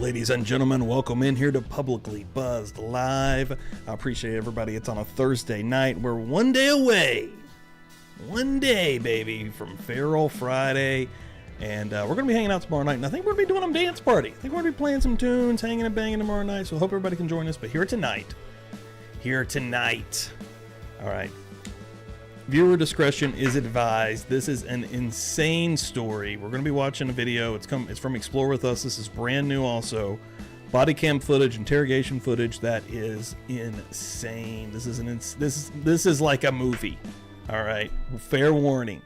ladies and gentlemen, welcome in here to Publicly Buzzed Live. I appreciate everybody. It's on a Thursday night. We're one day away. One day, baby, from Feral Friday. And we're going to be hanging out tomorrow night. And I think we're going to be doing a dance party. I think we're going to be playing some tunes, hanging and banging tomorrow night. So I hope everybody can join us. But here tonight. All right. Viewer discretion is advised. This is an insane story. We're going to be watching a video. It's from Explore With Us. This is brand new also. Body cam footage, interrogation footage that is insane. This is like a movie. All right. Fair warning.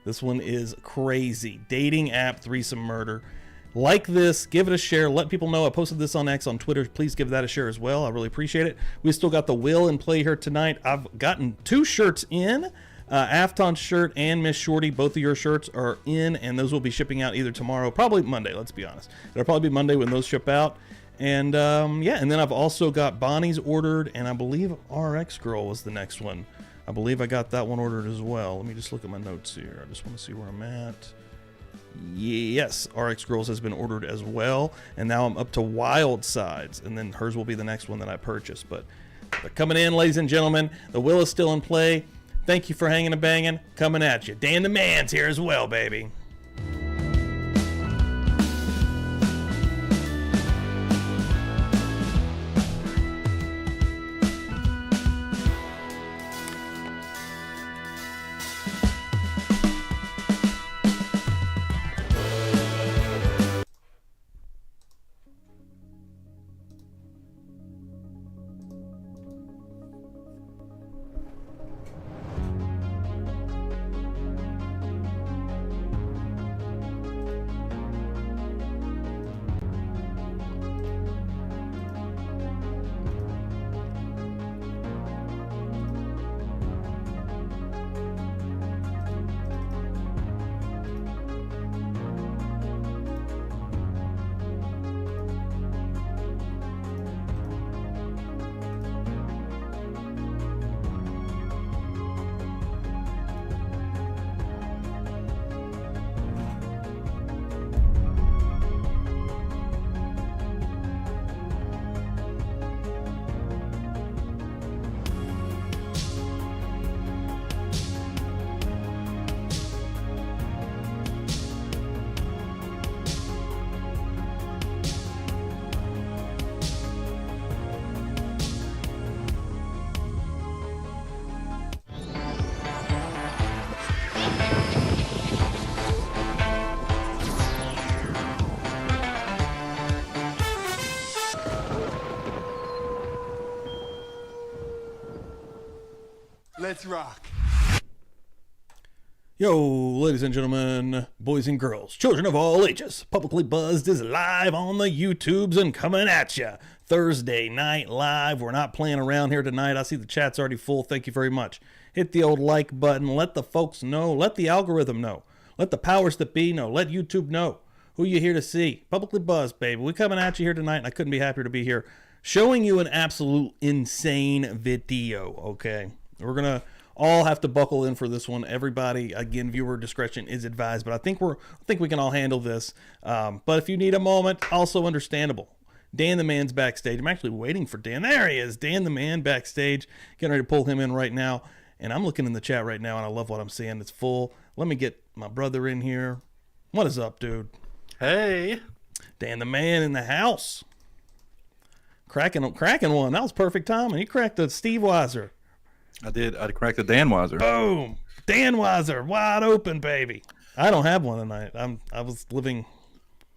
This one is crazy. Dating app threesome murder. Like this, give it a share. Let people know. I posted this on X, on Twitter. Please give that a share as well. I really appreciate it. We still got the will in play here tonight. I've gotten 2 shirts in. Afton's shirt and Miss Shorty, both of your shirts are in, and those will be shipping out either tomorrow, probably Monday, let's be honest. It'll probably be Monday when those ship out. And yeah, and then I've also got Bonnie's ordered, and I believe RX Girl was the next one. I believe I got that one ordered as well. Let me just look at my notes here. I just want to see where I'm at. Yes, RX Girls has been ordered as well, and now I'm up to Wild Sides, and then hers will be the next one that I purchase. But they're coming in, ladies and gentlemen. The will is still in play. Thank you for hanging and banging. Coming at you. Dan the Man's here as well, baby. Let's rock. Yo, ladies and gentlemen, boys and girls, children of all ages, Publicly Buzzed is live on the YouTubes and coming at ya. Thursday night live. We're not playing around here tonight. I see the chat's already full. Thank you very much. Hit the old like button. Let the folks know. Let the algorithm know. Let the powers that be know. Let YouTube know who you're here to see. Publicly Buzzed, baby. We're coming at you here tonight, and I couldn't be happier to be here showing you an absolute insane video, okay? We're going to all have to buckle in for this one. Everybody, again, viewer discretion is advised, but I think we can all handle this. But if you need a moment, also understandable. Dan the Man's backstage. I'm actually waiting for Dan. There he is. Dan the Man backstage. Getting ready to pull him in right now. And I'm looking in the chat right now, and I love what I'm seeing. It's full. Let me get my brother in here. What is up, dude? Hey. Dan the Man in the house. Cracking one. That was perfect timing. He cracked the Steve Weiser. I did. I cracked the Dan Weiser. Boom. Dan Weiser. Wide open, baby. I don't have one tonight. I was living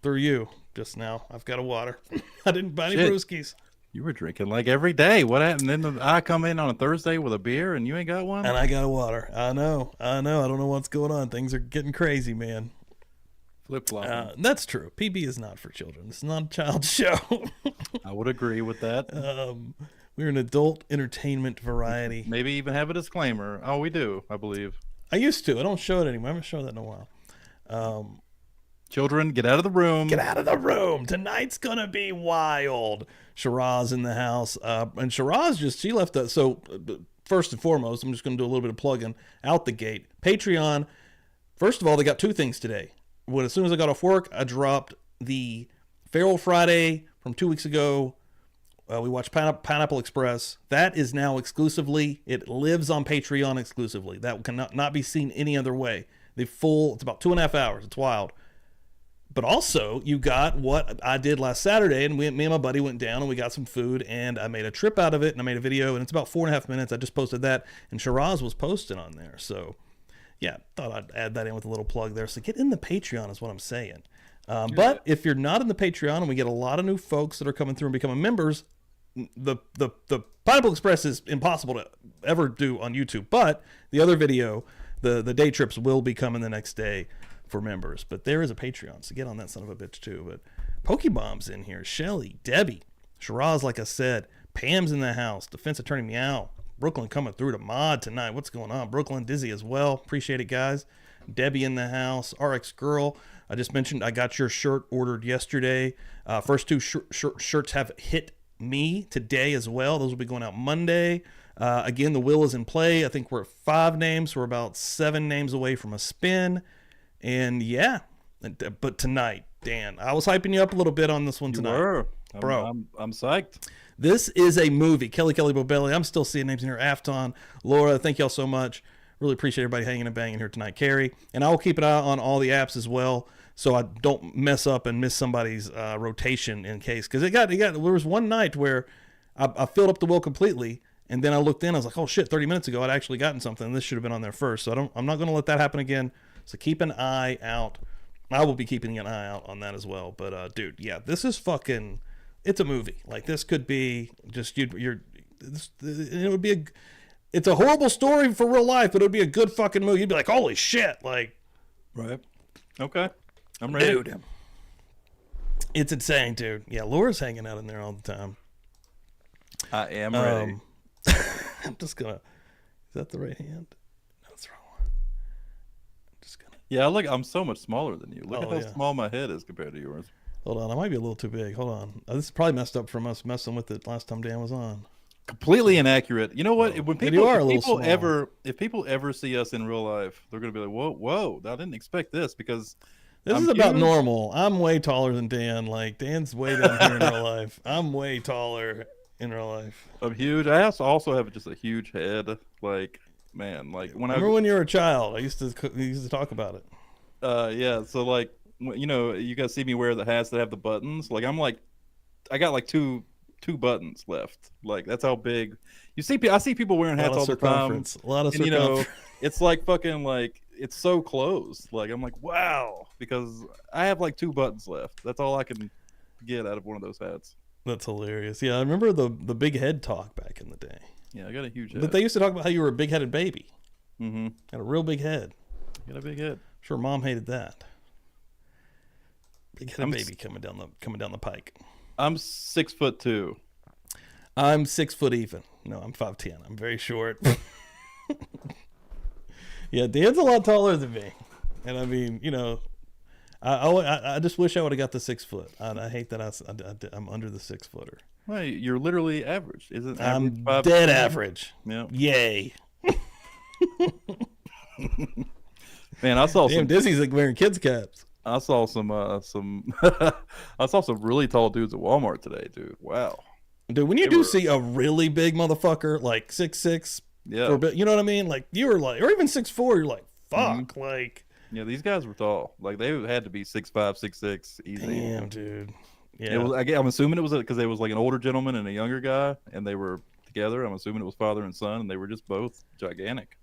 through you just now. I've got a water. I didn't buy any brewskis. You were drinking like every day. What happened? Then I come in on a Thursday with a beer and you ain't got one? And I got a water. I know. I don't know what's going on. Things are getting crazy, man. Flip-flop. That's true. PB is not for children. It's not a child's show. I would agree with that. We're an adult entertainment variety. Maybe even have a disclaimer. Oh, we do, I believe. I used to. I don't show it anymore. I haven't shown that in a while. Children, get out of the room. Get out of the room. Tonight's going to be wild. Shiraz in the house. And Shiraz she left us. So first and foremost, I'm just going to do a little bit of plugging out the gate. Patreon. First of all, they got 2 things today. As soon as I got off work, I dropped the Feral Friday from 2 weeks ago. We watched Pineapple Express. That is now exclusively, it lives on Patreon exclusively. That cannot not be seen any other way. It's about 2.5 hours. It's wild. But also, you got what I did last Saturday, and me and my buddy went down, and we got some food, and I made a trip out of it, and I made a video, and it's about 4.5 minutes. I just posted that, and Shiraz was posting on there. So, yeah, thought I'd add that in with a little plug there. So get in the Patreon is what I'm saying. But if you're not in the Patreon, and we get a lot of new folks that are coming through and becoming members, the Pineapple Express is impossible to ever do on YouTube. But the other video, the day trips, will be coming the next day for members. But there is a Patreon, so get on that son of a bitch too. But Pokebomb's in here, Shelly, Debbie, Shiraz, like I said, Pam's in the house, Defense Attorney Meow, Brooklyn coming through to mod tonight. What's going on? Brooklyn, Dizzy as well. Appreciate it, guys. Debbie in the house, RX Girl. I just mentioned I got your shirt ordered yesterday. First two shirts have hit me today as well. Those will be going out Monday. Again, the will is in play. I think we're at 5 names. We're about 7 names away from a spin. And yeah, but tonight, Dan, I was hyping you up a little bit on this one tonight. You were. Bro. I'm psyched. This is a movie. Kelly Bobelli. I'm still seeing names in here. Afton, Laura, thank y'all so much. Really appreciate everybody hanging and banging here tonight. Carrie. And I will keep an eye on all the apps as well, so I don't mess up and miss somebody's rotation in case. Because there was one night where I filled up the will completely, and then I looked in. I was like, oh shit, 30 minutes ago I'd actually gotten something. This should have been on there first. So I'm not going to let that happen again. So keep an eye out. I will be keeping an eye out on that as well. But dude, yeah, this is fucking. It's a movie. Like, this could be just it would be it's a horrible story for real life, but it would be a good fucking movie. You'd be like, holy shit, like. Right. Okay. I'm ready. Dude. It's insane, dude. Yeah, Laura's hanging out in there all the time. I am ready. I'm just gonna. Is that the right hand? No, it's the wrong one. I'm just gonna. Yeah, I'm so much smaller than you. Look at how small my head is compared to yours. Hold on, I might be a little too big. Hold on. This is probably messed up from us messing with it last time Dan was on. Completely inaccurate. You know what? When if people ever see us in real life, they're gonna be like, "Whoa! I didn't expect this," because this is about normal. I'm way taller than Dan. Like, Dan's way down here in real life. I'm way taller in real life. I'm huge. I also have just a huge head. Like, man, like when when you were a child, I used to talk about it. Yeah. So like, you know, you guys see me wear the hats that have the buttons. Like, I got like two buttons left. Like, that's how big. I see people wearing hats all the time. A lot of circumference. You know, it's like fucking like, it's so close. Like, I'm like, wow, because I have like 2 buttons left. That's all I can get out of one of those hats. That's hilarious. Yeah, I remember the big head talk back in the day. Yeah, I got a huge head. But they used to talk about how you were a big-headed baby. Mm-hmm. Had a real big head. Got a big head. I'm sure Mom hated that. Big-headed baby coming down the pike. I'm 6'2". I'm 6 foot even. No, I'm 5'10". I'm very short. Yeah, Dan's a lot taller than me, and I mean, you know, I just wish I would have got the 6 foot. I hate that I'm under the 6 footer. Well, you're literally average, isn't it? I'm dead average. Yeah. Yay. Man, I saw some. Dizzy's like wearing kids caps. I saw some I saw some really tall dudes at Walmart today, dude. Wow. Dude, when you see a really big motherfucker like 6'6", yeah, you know what I mean? Like, you were like, or even 6'4", you're like, fuck, like. Yeah, these guys were tall. Like, they had to be 6'5", 6'6", easy. Damn, dude. Yeah. I'm assuming it was because they was like an older gentleman and a younger guy, and they were together. I'm assuming it was father and son, and they were just both gigantic.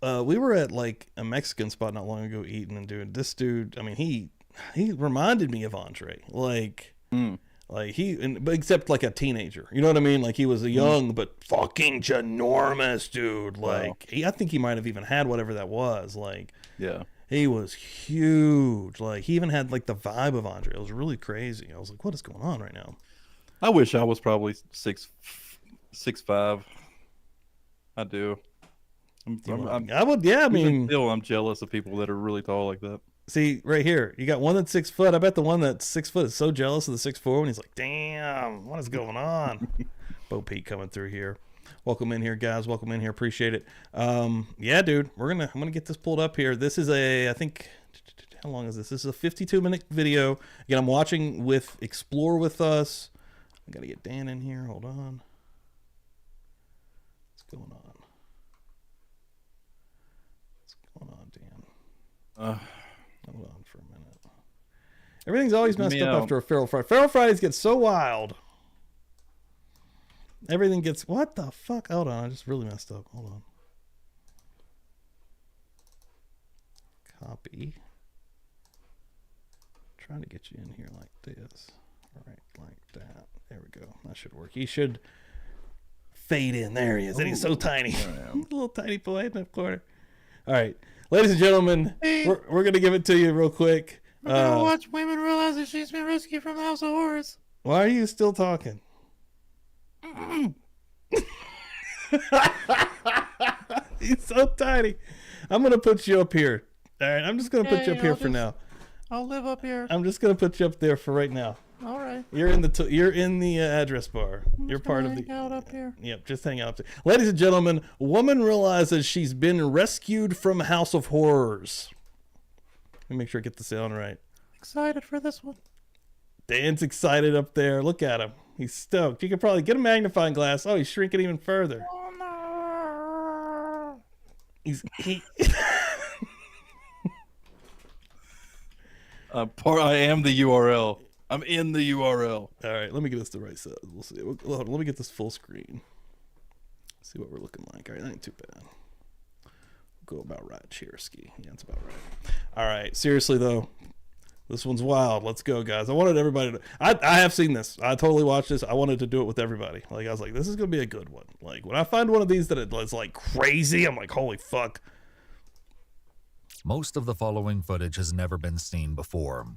We were at like a Mexican spot not long ago eating, and this dude, I mean, he reminded me of Andre, like, but except like a teenager, you know what I mean? Like, he was a young but fucking ginormous dude. Like, wow. I think he might have even had whatever that was. Like, yeah, he was huge. Like, he even had like the vibe of Andre. It was really crazy. I was like, what is going on right now? I wish I was probably 6'5". I do. I mean, still, I'm jealous of people that are really tall like that. See, right here, you got one that's 6 foot. I bet the one that's 6 foot is so jealous of the 6'4" when he's like, damn, what is going on? Bo Pete coming through here. Welcome in here, guys. Welcome in here. Appreciate it. Yeah, dude, I'm gonna get this pulled up here. This is I think how long is this? This is a 52-minute video. Again, I'm watching with Explore With Us. I got to get Dan in here. Hold on. What's going on? What's going on, Dan? Hold on for a minute. Everything's always messed up after a Feral Friday. Feral Fridays get so wild. Everything gets... What the fuck? Hold on. I just really messed up. Hold on. Copy. Trying to get you in here like this. All right, like that. There we go. That should work. He should fade in. There he is. And he's so tiny. A little tiny boy in the corner. All right. Ladies and gentlemen, we're going to give it to you real quick. We're going to watch women realize that she's been rescued from the House of Horrors. Why are you still talking? He's so tiny. I'm going to put you up here. All right, I'm just going to put you up here for now. I'll live up here. I'm just going to put you up there for right now. All right. You're in the address bar. You're part of the... hang out up here. Yep, just hang out up there. Ladies and gentlemen, woman realizes she's been rescued from House of Horrors. Let me make sure I get the sound right. Excited for this one. Dan's excited up there. Look at him. He's stoked. You could probably get a magnifying glass. Oh, he's shrinking even further. Oh, no. I am the URL. I'm in the URL. All right, let me get this the right side. We'll see. Hold on, let me get this full screen. See what we're looking like. All right, that ain't too bad. Go about right, Cheersky. Yeah, that's about right. All right, seriously though, this one's wild. Let's go, guys. I wanted everybody to... I have seen this. I totally watched this. I wanted to do it with everybody. Like, I was like, this is going to be a good one. Like, when I find one of these that is, like, crazy, I'm like, holy fuck. Most of the following footage has never been seen before.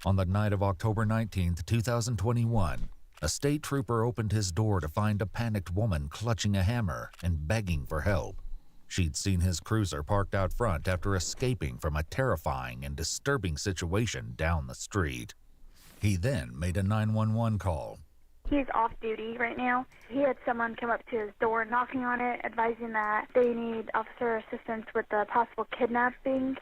On the night of October 19th, 2021, a state trooper opened his door to find a panicked woman clutching a hammer and begging for help. She'd seen his cruiser parked out front after escaping from a terrifying and disturbing situation down the street. He then made a 911 call. He's off duty right now. He had someone come up to his door knocking on it, advising that they need officer assistance with the possible kidnapping.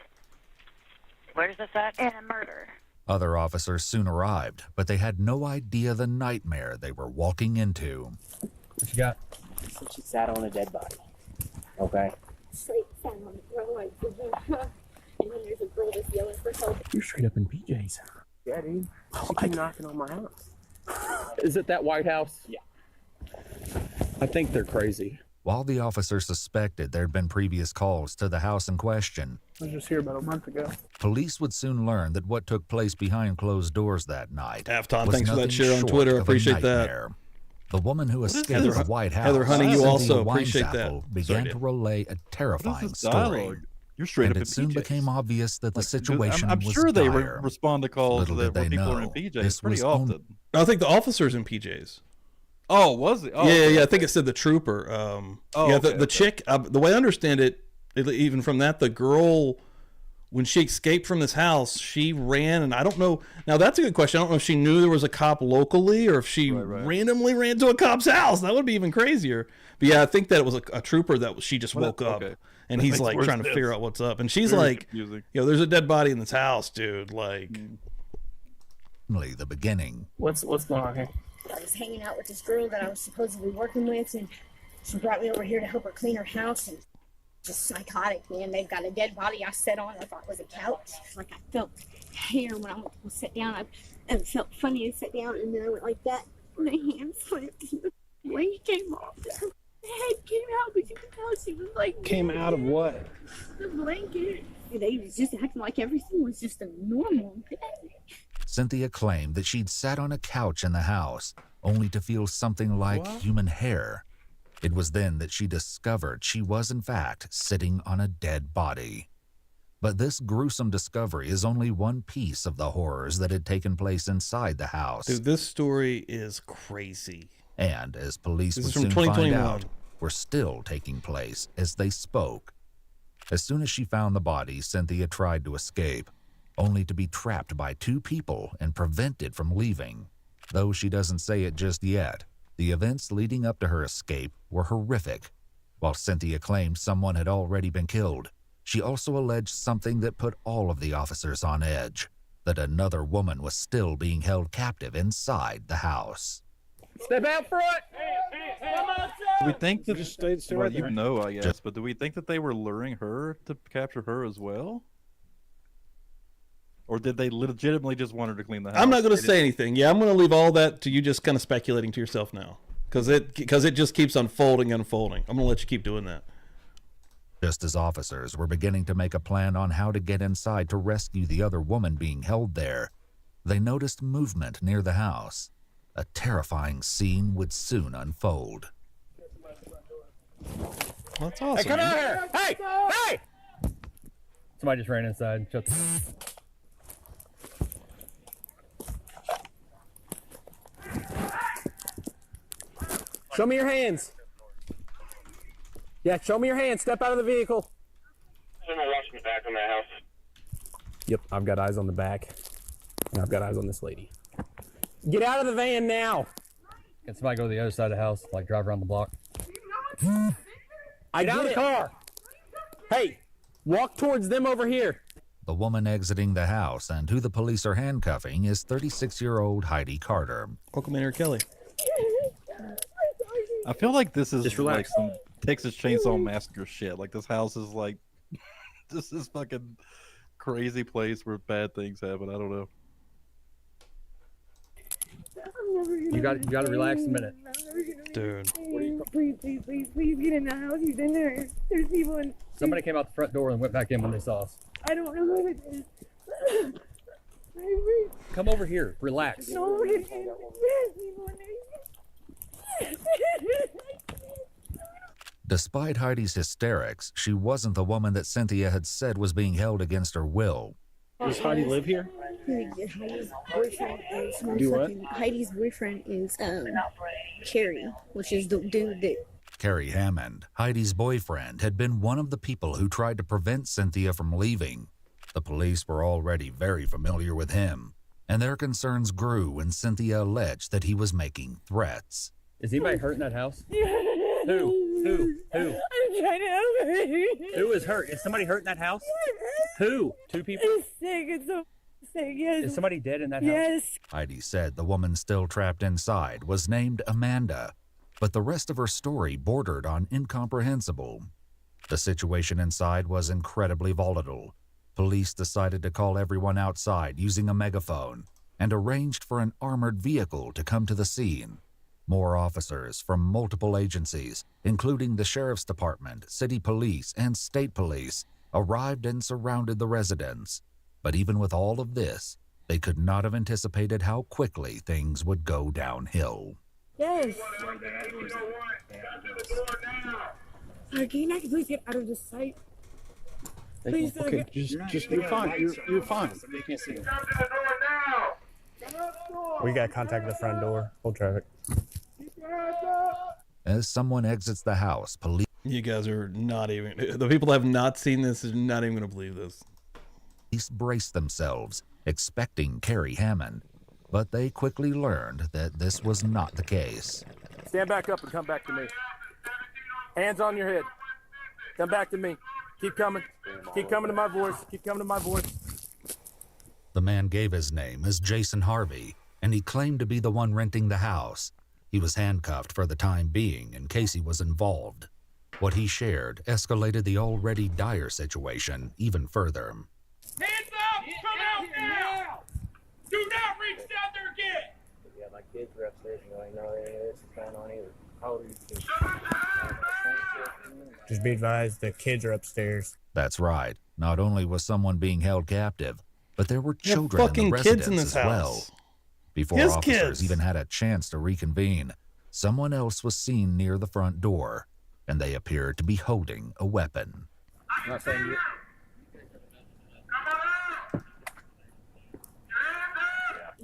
Where's this at? And a murder. Other officers soon arrived, but they had no idea the nightmare they were walking into. What you got? So she sat on a dead body. Okay. Straight sat on the ground like, and then there's a girl that's yelling for help. You're straight up in PJs. Yeah, dude. She kept knocking on my house. Is it that White House? Yeah. I think they're crazy. While the officers suspected there'd been previous calls to the house in question, I was just here about a month ago. police would soon learn that what took place behind closed doors that night Afton, was thanks for that nothing share on short Twitter. I of a appreciate that. nightmare. The woman who escaped Heather- the White House, Heather Honey, you Cynthia also appreciate that. Weinsappel, began Sorry, to relay a What terrifying is this story. dialogue? You're straight And up it in soon PJs. became obvious that the Like, situation I'm was sure they dire. respond to calls Little that did where they people are in know, PJs this pretty was often. I think the officer's in PJs. Oh, was it? Oh, yeah, okay. I think it said the trooper. Yeah, the okay. chick. The way I understand it, even from that, the girl, when she escaped from this house, she ran, and I don't know. Now that's a good question. I don't know if she knew there was a cop locally, or if she randomly ran to a cop's house. That would be even crazier. But yeah, I think that it was a trooper that she just woke up, and That he's makes like more trying to sense. figure out what's up, and she's Very like, confusing. there's a dead body in this house, dude. Like, Only the beginning. What's going on here? I was hanging out with this girl that I was supposedly working with, and she brought me over here to help her clean her house, and just psychotic, man. They've got a dead body I sat on. I thought it was a couch. Like, I felt hair when I went to sit down. It felt funny to sit down, and then I went like that, and the hand slipped, and the weight came off. The head came out because the couch, it was like... Came out of what? The blanket. They was just acting like everything was just a normal day. Cynthia claimed that she'd sat on a couch in the house, only to feel something like human hair. It was then that she discovered she was, in fact, sitting on a dead body. But this gruesome discovery is only one piece of the horrors that had taken place inside the house. dude, this story is crazy. And, as police This would is from soon find 2021. out, were still taking place as they spoke. As soon as she found the body, Cynthia tried to escape, only to be trapped by two people and prevented from leaving. Though she doesn't say it just yet, the events leading up to her escape were horrific. While Cynthia claimed someone had already been killed, She also alleged something that put all of the officers on edge, that another woman was still being held captive inside the house. Step out front! Do we think that Just stay well, right you there. know, I guess, but do we think that they were luring her to capture her as well? Or did they legitimately just want her to clean the house? I'm not going to say anything. Yeah, I'm going to leave all that to you just kind of speculating to yourself now. Because it just keeps unfolding. I'm going to let you keep doing that. Just as officers were beginning to make a plan on how to get inside to rescue the other woman being held there, they noticed movement near the house. A terrifying scene would soon unfold. That's awesome. Hey, come out here! Hey! Hey! Somebody just ran inside. Shut the... Show me your hands. Yeah, show me your hands. Step out of the vehicle. Someone watching the back on that house. Yep, I've got eyes on the back. And I've got eyes on this lady. Get out of the van now. Can somebody go to the other side of the house, like drive around the block? Get out of the car. Hey, walk towards them over here. The woman exiting the house and who the police are handcuffing is 36-year-old Heidi Carter. Welcome in here, Kelly. I feel like this is Just like relax. some Texas Chainsaw Massacre shit. Like this house is like this is fucking crazy place where bad things happen. I don't know. You got to relax a minute. Dude. Please get in the house. He's in there. There's people in. Somebody came out the front door and went back in when they saw us. I don't know who it is. Come over here. Relax. No, it is. There's people in there. Despite Heidi's hysterics, she wasn't the woman that Cynthia had said was being held against her will. Does Heidi live here? Heidi's boyfriend is Do what? Heidi's boyfriend is Carrie, which is the dude that. Kerry Hammond, Heidi's boyfriend, had been one of the people who tried to prevent Cynthia from leaving. The police were already very familiar with him, and their concerns grew when Cynthia alleged that he was making threats. Is anybody hurt in that house? Who? I'm trying to help her. Who is hurt? Is somebody hurt in that house? Who? Two people? It's sick. It's so sick. Yes. Is somebody dead in that house? Yes. Heidi said the woman still trapped inside was named Amanda, but the rest of her story bordered on incomprehensible. The situation inside was incredibly volatile. Police decided to call everyone outside using a megaphone and arranged for an armored vehicle to come to the scene. More officers from multiple agencies, including the Sheriff's Department, City Police, and State Police, arrived and surrounded the residence. But even with all of this, they could not have anticipated how quickly things would go downhill. Yes. Sir, can you not please get out of this site? Please, sir. Okay, just you're fine. You're fine. You can't see him. We got contact at the front door. Hold traffic. As someone exits the house, police You guys are not even... The people that have not seen this are not even going to believe this. braced themselves, expecting Kerry Hammond, but they quickly learned that this was not the case. Stand back up and come back to me. Hands on your head. Come back to me. Keep coming. Keep coming to my voice. Keep coming to my voice. The man gave his name as Jason Harvey, and he claimed to be the one renting the house. He was handcuffed for the time being in case he was involved. What he shared escalated the already dire situation even further. Hands up! Come out now! Do not reach down there again! Yeah, my kids are upstairs and I know any of this is going on either. How old are you kids? Just be advised, the kids are upstairs. That's right. Not only was someone being held captive, but there were You have children in fucking the kids residence in this as well. house. Before His officers kids. even had a chance to reconvene, someone else was seen near the front door, and they appeared to be holding a weapon. I'm not saying you.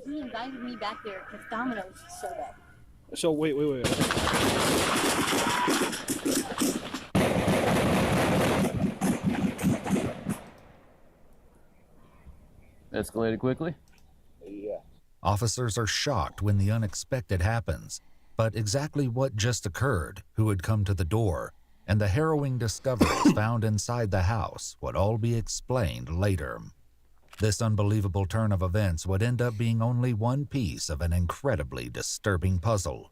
He invited me back there because Domino's showed up. So wait. Escalated quickly. Yeah. Officers are shocked when the unexpected happens, but exactly what just occurred, who had come to the door, and the harrowing discoveries found inside the house would all be explained later. This unbelievable turn of events would end up being only one piece of an incredibly disturbing puzzle,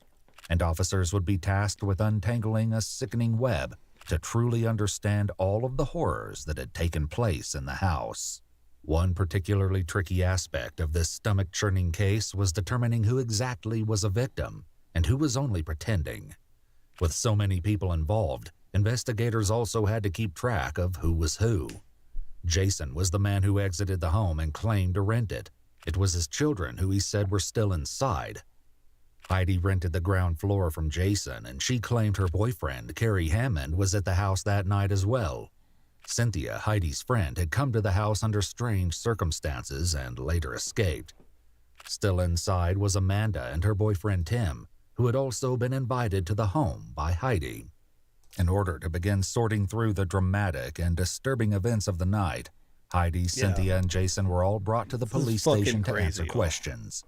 and officers would be tasked with untangling a sickening web to truly understand all of the horrors that had taken place in the house. One particularly tricky aspect of this stomach-churning case was determining who exactly was a victim and who was only pretending. With so many people involved, investigators also had to keep track of who was who. Jason was the man who exited the home and claimed to rent it. It was his children who he said were still inside. Heidi rented the ground floor from Jason, and she claimed her boyfriend, Carrie Hammond, was at the house that night as well. Cynthia, Heidi's friend, had come to the house under strange circumstances and later escaped. Still inside was Amanda and her boyfriend Tim, who had also been invited to the home by Heidi. In order to begin sorting through the dramatic and disturbing events of the night, Heidi, Cynthia, and Jason were all brought to the police station to answer questions.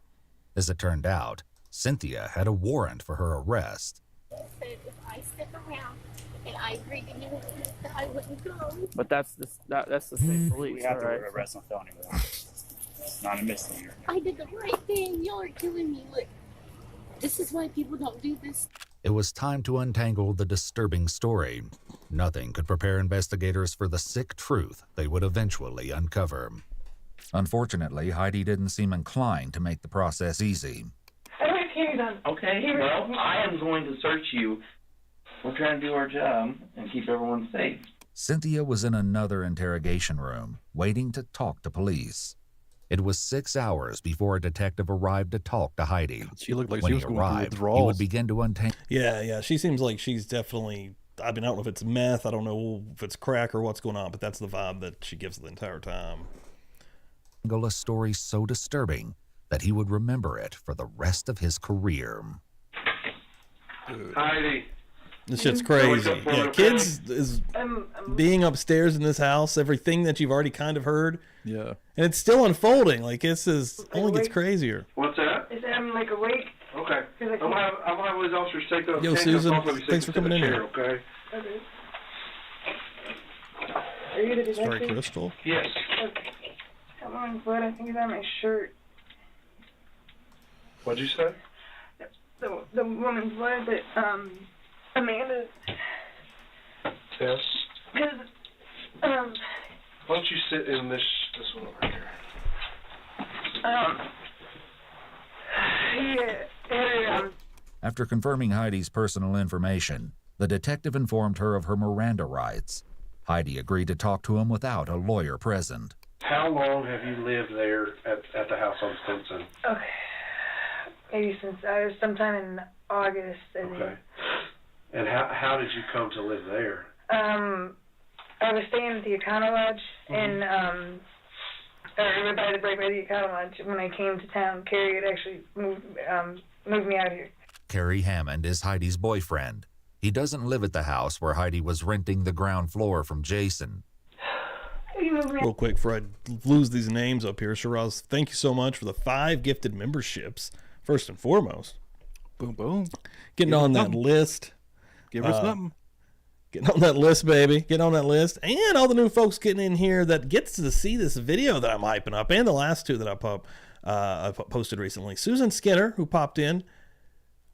As it turned out, Cynthia had a warrant for her arrest. Said if I stick around and I agreed to give it, that I wouldn't go. But that's the same police, We have right? to arrest on felony warrant. It's not a misdemeanor. I did the right thing. Y'all are killing me. Look, this is why people don't do this. It was time to untangle the disturbing story. Nothing could prepare investigators for the sick truth they would eventually uncover. Unfortunately, Heidi didn't seem inclined to make the process easy. Okay, well, I am going to search you. We're trying to do our job and keep everyone safe. Cynthia was in another interrogation room, waiting to talk to police. It was 6 hours before a detective arrived to talk to Heidi. She looked like when she was he going through arrived, withdrawals. he would begin to untangle. Yeah. She seems like she's definitely. I mean, I don't know if it's meth. I don't know if it's crack or what's going on, but that's the vibe that she gives the entire time. A story so disturbing that he would remember it for the rest of his career. Heidi. This shit's crazy. Yeah, kids is being upstairs in this house, everything that you've already kind of heard. Yeah. And it's still unfolding. Like, this is only gets crazier. What's that? Is I'm like awake. Okay. I'm gonna have all these officers take those. Yo, Susan, thanks for coming in here. Okay. Okay. Are you the detective? Sorry, Crystal. Yes. Okay. Someone's blood. I think it's on my shirt. What'd you say? The woman's blood that Amanda. Yes. Because Why don't you sit in this one over here? After confirming Heidi's personal information, the detective informed her of her Miranda rights. Heidi agreed to talk to him without a lawyer present. How long have you lived there at the house on Stinson? Okay. Maybe since I was sometime in August. I think. Okay. And how did you come to live there? I was staying at the Econo Lodge in or by the break by the Econo Lodge. When I came to town, Carrie had actually moved me out here. Carrie Hammond is Heidi's boyfriend. He doesn't live at the house where Heidi was renting the ground floor from Jason. Real quick before I lose these names up here, Shiraz, thank you so much for the 5 gifted memberships. First and foremost, boom, boom, getting on that list. Give her something. Getting on that list, baby. Getting on that list, and all the new folks getting in here that gets to see this video that I'm hyping up, and the last 2 that I posted recently. Susan Skinner, who popped in.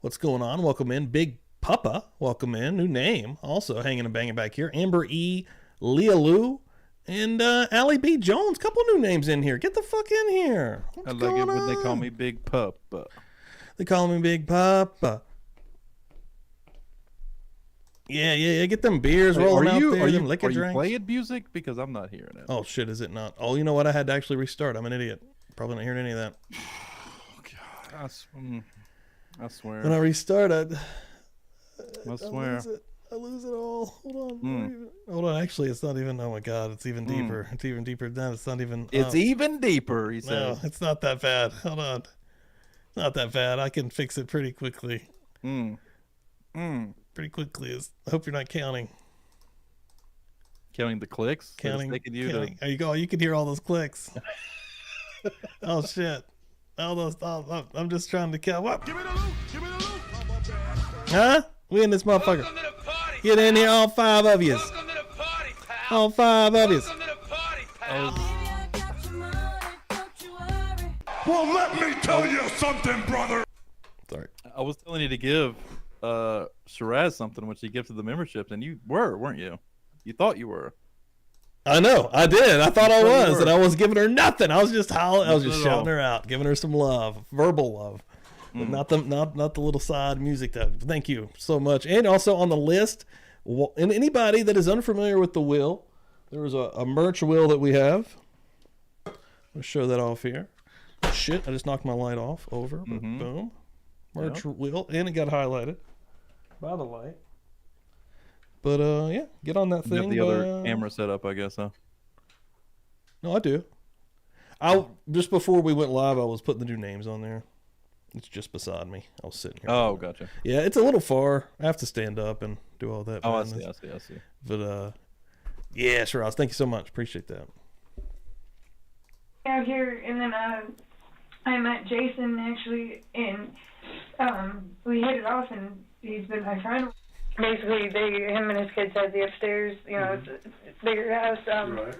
What's going on? Welcome in. Big Puppa, welcome in. New name, also hanging and banging back here. Amber E. Leah Lou. And Allie B. Jones, couple new names in here. Get the fuck in here. What's I like going it when on? they call me Big Puppa. They call me Big Papa. Yeah. Get them beers rolling out there. Them liquor are you drinks. playing music? Because I'm not hearing it. Oh shit, is it not? Oh, you know what? I had to actually restart. I'm an idiot. Probably not hearing any of that. God, I swear. When I restart, I swear. I lose it all. Hold on. Hold on. Actually, it's not even. Oh my god, it's even deeper. It's even deeper than it's not even. It's even deeper. He said. No, it's not that bad. Hold on. Not that bad. I can fix it pretty quickly. Pretty quickly. I hope you're not counting. Counting the clicks. Counting. Counting. There you go. You can hear all those clicks. Oh shit. All those. I'm just trying to count. What? Give me the loot. Give me the loot. Huh? We in this motherfucker. Welcome to the party, Get in here, all 5 of you. All 5 of you. Well, let me tell you something, brother. Sorry. I was telling you to give Shiraz something when she gifted the memberships, and you were, weren't you? You thought you were. I know, I did. I thought I was, and I was giving her nothing. I was just hollering. I was just shouting her out, giving her some love, verbal love, but not the little side music. Thank you so much. And also on the list, and anybody that is unfamiliar with the wheel, there is a merch wheel that we have. I'll show that off here. Shit, I just knocked my light off. Over. Boom. Merch wheel, and it got highlighted by the light. But yeah, get on that thing. You have the other camera set up, I guess, huh? No, I do. Just before we went live, I was putting the new names on there. It's just beside me. I was sitting here. Oh, gotcha. Yeah, it's a little far. I have to stand up and do all that. Oh, I see. But yeah, sure. Thank you so much. Appreciate that. Out here, and then I met Jason actually, and we hit it off, and he's been my friend. Basically, him and his kids had the upstairs, you know, it's a bigger house. Right.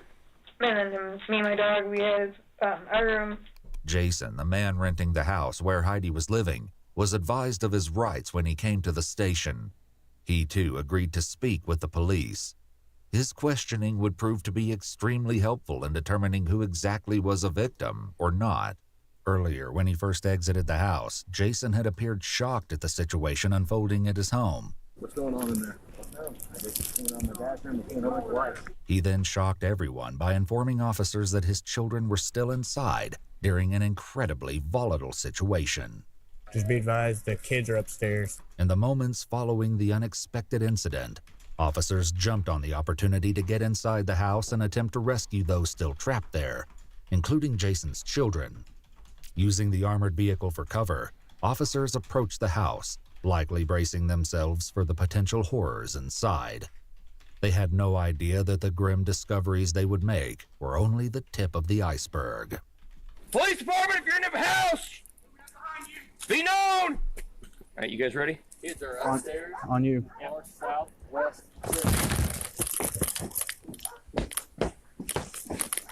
And then me and my dog, we had our room. Jason, the man renting the house where Heidi was living, was advised of his rights when he came to the station. He, too, agreed to speak with the police. His questioning would prove to be extremely helpful in determining who exactly was a victim or not. Earlier, when he first exited the house, Jason had appeared shocked at the situation unfolding at his home. What's going on in there? I just came on the bathroom and came over twice. He then shocked everyone by informing officers that his children were still inside during an incredibly volatile situation. Just be advised, the kids are upstairs. In the moments following the unexpected incident, officers jumped on the opportunity to get inside the house and attempt to rescue those still trapped there, including Jason's children. Using the armored vehicle for cover, officers approached the house, likely bracing themselves for the potential horrors inside. They had no idea that the grim discoveries they would make were only the tip of the iceberg. Police department, if you're in the house, be known. All right, you guys ready? Kids are upstairs. On you. North, south, west.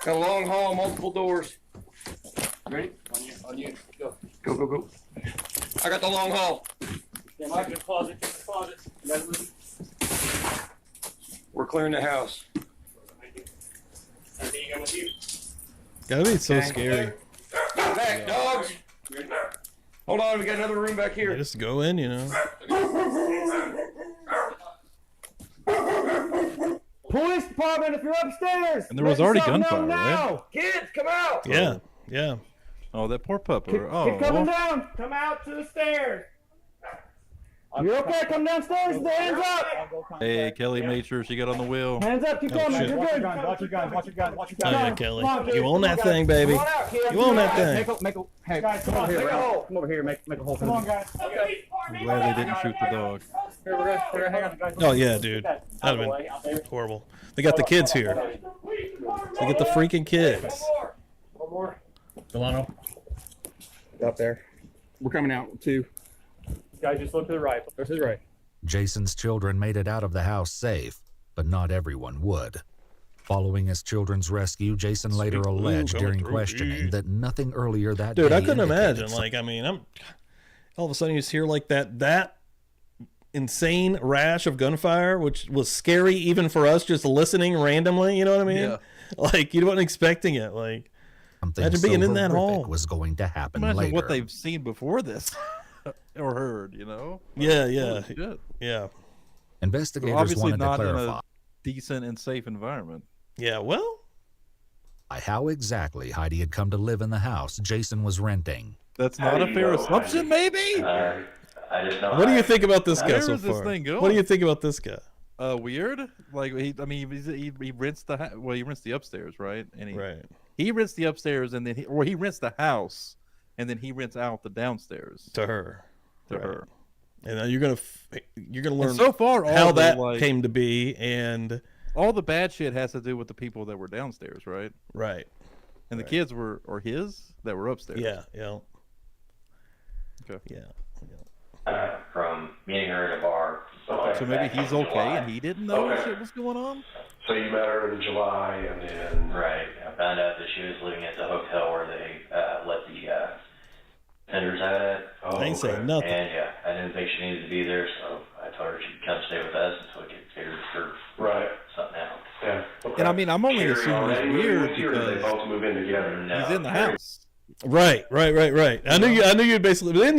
Got a long hall, multiple doors. Ready? On you. Go. Go, go, go. I got the long hall. Get in the closet. Get in the closet. You guys listen. We're clearing the house. Anything you got with you? Gotta be so scary. Back, dogs. Hold on, we got another room back here. Yeah, just go in, you know. Police department, if you're upstairs. And there was already gunfire, right? Kids, come out. Yeah, yeah. Oh, that poor pup. Keep coming down. Come out to the stairs. You okay? Come downstairs with the hands up. Hey, Kelly made sure she got on the wheel. Hands up. Keep going. shit. You're good. Watch your gun, watch your gun, watch your gun. Oh yeah, Kelly. You own that thing, baby. You own that thing. Hey, guys, come over here. Come over here, make a hole. Come on, guys. Okay. I'm glad they didn't shoot the dog. Here, we're gonna hang on, guys. Oh yeah, dude. That'd have been horrible. They got the kids here. They get the freaking kids. One more. Delano. Up there. We're coming out too. Guys, just look to the right. Look to the right. Jason's children made it out of the house safe, but not everyone would. Following his children's rescue, Jason later alleged during questioning that nothing earlier that day. Dude, I couldn't imagine. Like, I mean, all of a sudden you just hear like that insane rash of gunfire, which was scary even for us just listening randomly. You know what I mean? Yeah. Like, you weren't expecting it. Like, something imagine being so in that horrific hall. was going to happen Imagine later. what they've seen before this. Or heard, you know? Yeah, Holy shit. yeah. Investigators Obviously wanted to not in clarify a decent and safe environment. Yeah, well, how exactly Heidi had come to live in the house Jason was renting. That's not a fair assumption, maybe? What do you think about this guy so far? What do you think about this guy? Weird. Like he rents the he rents the upstairs, right? And right. He rents the upstairs, and then he rents the house, and then he rents out the downstairs to her. To her. And you're gonna learn and so far how that came to be, and all the bad shit has to do with the people that were downstairs, right? Right. And the kids are his that were upstairs. Yeah. Yeah. Okay. Yeah. From meeting her in a bar, stuff like Right. So maybe he's okay July. and he didn't know Okay. shit was going on? So you met her in July, and then... Right. I found out that she was living at the hotel where they let the vendors out at. I ain't saying nothing. And yeah, I didn't think she needed to be there, so I told her she'd come stay with us until we could figure for something else. Yeah. Okay. And I mean, I'm only assuming it's weird Or did they both move in together? because he's in the house. Right. I knew you'd basically, but then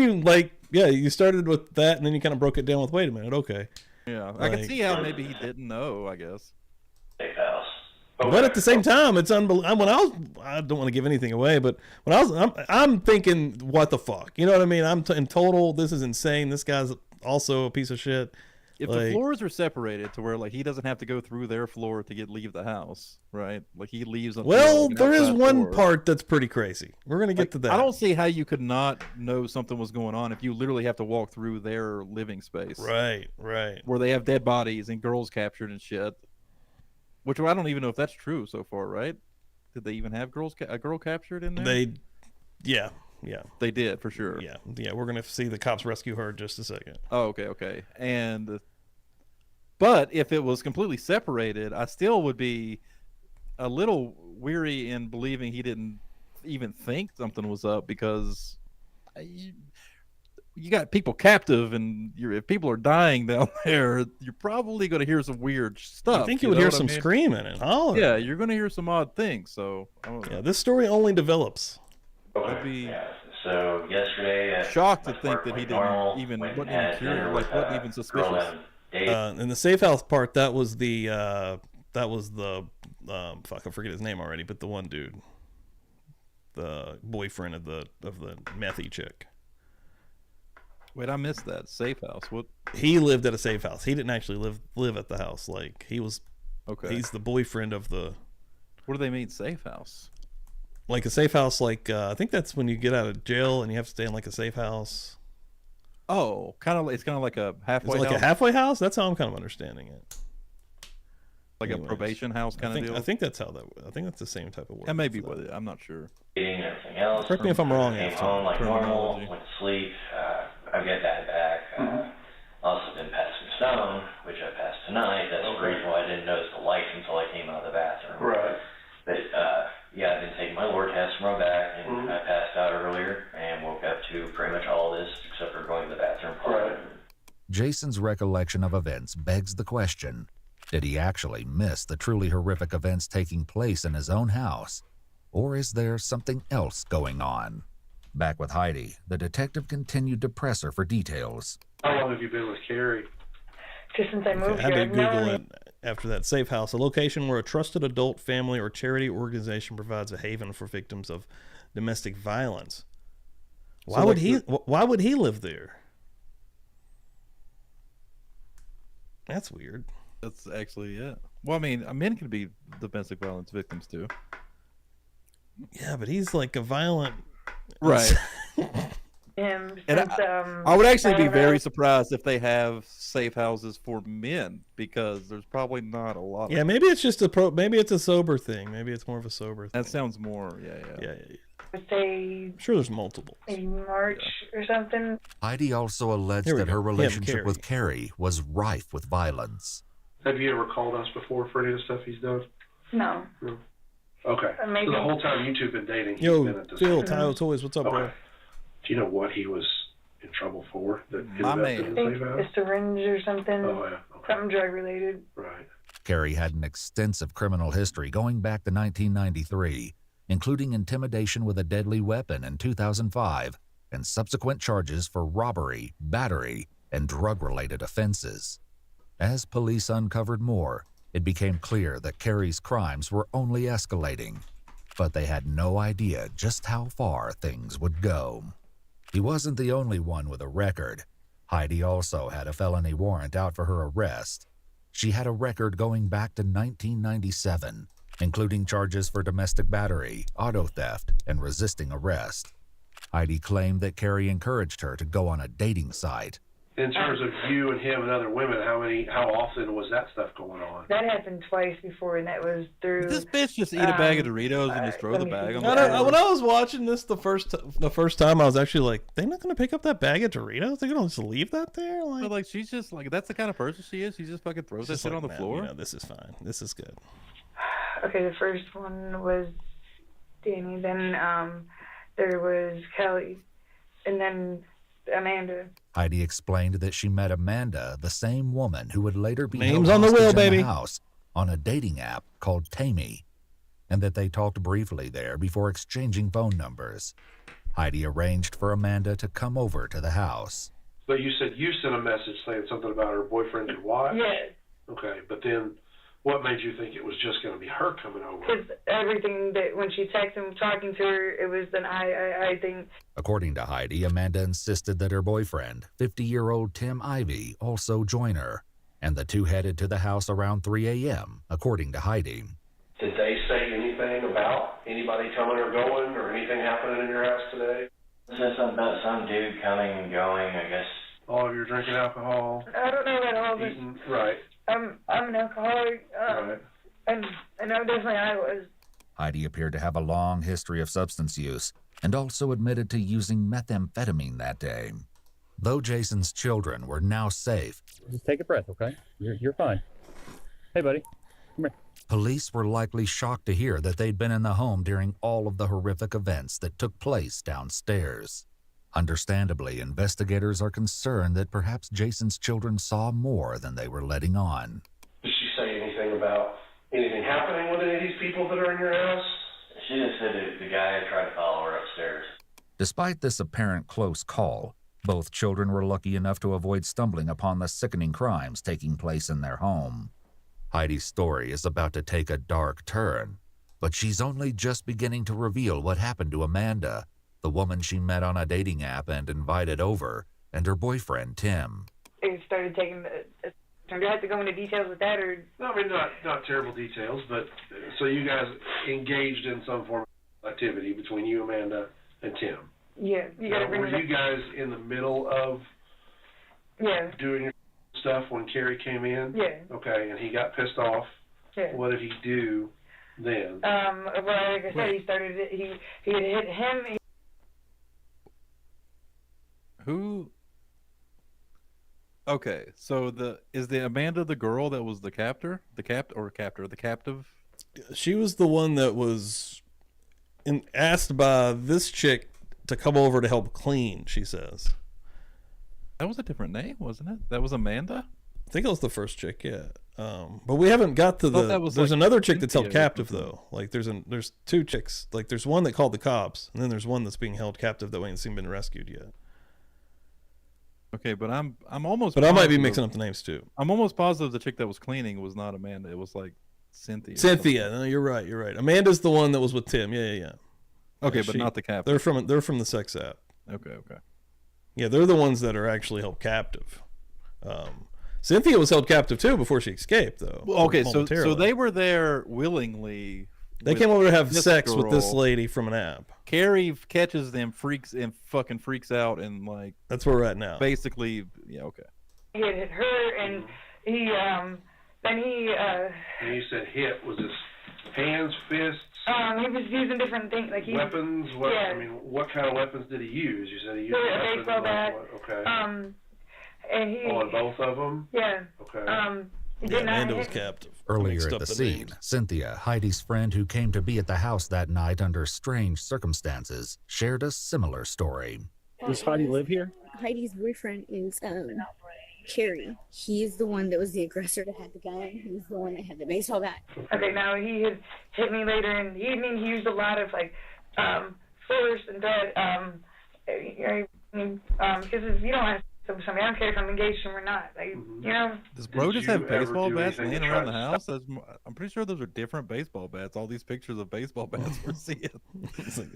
you started with that and then you kind of broke it down with, wait a minute, okay. Yeah, I can see how maybe he didn't know, I guess. Safe house. But at the same time, it's unbelievable. I don't want to give anything away, but I'm thinking, what the fuck? You know what I mean? In total, this is insane. This guy's also a piece of shit. If the floors are separated to where he doesn't have to go through their floor to leave the house, right? Like he leaves. Well, there is one part that's pretty crazy. We're gonna get to that. I don't see how you could not know something was going on if you literally have to walk through their living space. Right. Where they have dead bodies and girls captured and shit. Which I don't even know if that's true so far, right? Did they even have a girl captured in there? Yeah. They did for sure. Yeah. We're gonna see the cops rescue her in just a second. Oh, okay. But if it was completely separated, I still would be a little weary in believing he didn't even think something was up, because you got people captive, and if people are dying down there, you're probably going to hear some weird stuff. I think you would hear some screaming and hollering. Yeah, you're going to hear some odd things. So this story only develops. I'd be So yesterday, shocked to think that he didn't even wasn't even curious, wasn't even suspicious. In the safe house part, that was the fuck, I forget his name already, but the one dude, the boyfriend of the methy chick. Wait, I missed that safe house. What? He lived at a safe house. He didn't actually live at the house. Like he was. Okay. He's the boyfriend of the. What do they mean safe house? Like a safe house, I think that's when you get out of jail and you have to stay in like a safe house. Oh, it's kind of like a halfway. It's like house? a halfway house. That's how I'm kind of understanding it. Like a probation house kind of deal. I think that's how that. I think that's the same type of word. That may be what it. I'm not sure. Eating and everything else. Correct me if I'm wrong. Came home like normal. Went to sleep. I got that back. Also been passed some stone, which I passed tonight. That's the reason why I didn't notice the light until I came out of the bathroom. Right. But yeah, I've been taking my Lord test from my back, and I passed out earlier and woke up to pretty much all this except for going to the bathroom. Right. Jason's recollection of events begs the question, did he actually miss the truly horrific events taking place in his own house? Or is there something else going on? Back with Heidi, the detective continued to press her for details. How long have you been with Carrie? Just since I moved I had here. to Google it after that. Safe house, a location where a trusted adult, family, or charity organization provides a haven for victims of domestic violence. Why would he live there? That's weird. That's actually Well, I mean, men can be domestic violence victims too. Yeah, but he's like a violent. Right. And I would actually be very surprised if they have safe houses for men, because there's probably not a lot. Yeah, maybe it's just maybe it's a sober thing. Maybe it's more of a sober thing. That sounds more. Yeah. Say, sure, there's multiple. In March or something. Heidi also alleged that her relationship with Carrie was rife with violence. Have you ever called us before for any of the stuff he's done? No. Okay. Maybe. So the whole time you two have been dating, he's Yo, been at this Phil, house. Tayo Toys, what's up, bro? Do you know what he was in trouble for? That My man. ended up in I the think safe house? a syringe or something. Oh, yeah. Something drug related. Right. Carrie had an extensive criminal history going back to 1993, including intimidation with a deadly weapon in 2005 and subsequent charges for robbery, battery, and drug-related offenses. As police uncovered more, it became clear that Carrie's crimes were only escalating, but they had no idea just how far things would go. He wasn't the only one with a record. Heidi also had a felony warrant out for her arrest. She had a record going back to 1997, including charges for domestic battery, auto theft, and resisting arrest. Heidi claimed that Carrie encouraged her to go on a dating site, In terms of you and him and other women, how often was that stuff going on? That happened twice before, and that was through. This bitch just eat a bag of Doritos and just throw the bag on the floor. When I was watching this the first time, I was actually like, they're not going to pick up that bag of Doritos? They're going to just leave that there? But like, she's just like, that's the kind of person she is. She just fucking throws that shit on the floor. You know, this is fine. This is good. Okay, the first one was Danny. Then there was Kelly. And then Amanda. Heidi explained that she met Amanda, the same woman who would later be names held on the hostage wheel, in baby, the house on a dating app called Tammy, and that they talked briefly there before exchanging phone numbers. Heidi arranged for Amanda to come over to the house. But you said you sent a message saying something about her boyfriend and wife? Yes. Okay, but then what made you think it was just going to be her coming over? Because everything that when she texted him talking to her, it was an I thing. According to Heidi, Amanda insisted that her boyfriend, 50-year-old Tim Ivey, also join her, and the two headed to the house around 3 a.m., according to Heidi. Did they say anything about anybody coming or going or anything happening in your house today? Said something about some dude coming and going, I guess. Oh, you're drinking alcohol? I don't know about all this. Eating, right. I'm an alcoholic, right. and I know definitely I was. Heidi appeared to have a long history of substance use and also admitted to using methamphetamine that day. Though Jason's children were now safe, just take a breath, okay? You're fine. Hey, buddy. Come here. Police were likely shocked to hear that they'd been in the home during all of the horrific events that took place downstairs. Understandably, investigators are concerned that perhaps Jason's children saw more than they were letting on. Did she say anything about anything happening with any of these people that are in your house? She just said that the guy had tried to follow her upstairs. Despite this apparent close call, both children were lucky enough to avoid stumbling upon the sickening crimes taking place in their home. Heidi's story is about to take a dark turn, but she's only just beginning to reveal what happened to Amanda, the woman she met on a dating app and invited over, and her boyfriend, Tim. It started taking do I have to go into details with that, or? No, I mean, not terrible details, but so you guys engaged in some form of activity between you, Amanda, and Tim. Yeah. Were you guys in the middle of doing your stuff when Carrie came in? Yeah. Okay, and he got pissed off. Yeah. What did he do then? Well, like I said, he started. He had hit him. Who? Okay, so is the Amanda the girl that was the captor, the captive? She was the one that was asked by this chick to come over to help clean. She says that was a different name, wasn't it? That was Amanda. I think it was the first chick, yeah. But we haven't got to the. There's like another chick that's held captive though. Like there's two chicks. Like there's one that called the cops, and then there's one that's being held captive that ain't been rescued yet. Okay, but I'm almost. But I might be mixing up the names too. I'm almost positive the chick that was cleaning was not Amanda. It was like Cynthia. Cynthia, no, you're right. You're right. Amanda's the one that was with Tim. Yeah. Okay, but not the captive. They're from the sex app. Okay. Yeah, they're the ones that are actually held captive. Cynthia was held captive too before she escaped, though. Well, okay, so they were there willingly. They came over to have sex with this lady from an app. Carrie catches them, freaks out, and like that's where we're at now. Basically, yeah, okay. He had hit her, and he then he. And you said hit was this hands, fists? He was using different things like weapons. I mean, what kind of weapons did he use? You said he used a baseball bat. Okay. And he on both of them. Yeah. Okay. Amanda was captive. Earlier at the scene, Cynthia, Heidi's friend who came to be at the house that night under strange circumstances, shared a similar story. Does Heidi live here? Heidi's boyfriend is Carrie. He's the one that was the aggressor that had the gun. He's the one that had the baseball bat. Okay, now he had hit me later in the evening. He used a lot of like force and that because you don't have to I don't care if I'm engaged or not. Like, you know. Does bro just have baseball bats laying around the house? I'm pretty sure those are different baseball bats. All these pictures of baseball bats we're seeing.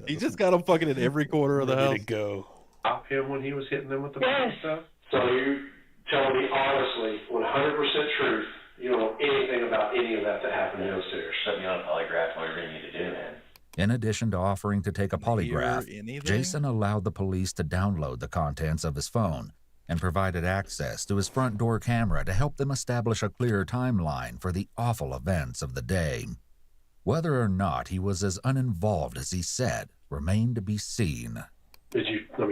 He just got them fucking in every corner of the house. Ready to go. Stop him when he was hitting them with the stuff. So you telling me honestly, 100% truth, you don't know anything about any of that happened downstairs? Set me on a polygraph, whatever you need to do, man. In addition to offering to take a polygraph, Jason allowed the police to download the contents of his phone and provided access to his front door camera to help them establish a clear timeline for the awful events of the day. Whether or not he was as uninvolved as he said remained to be seen. Did you tell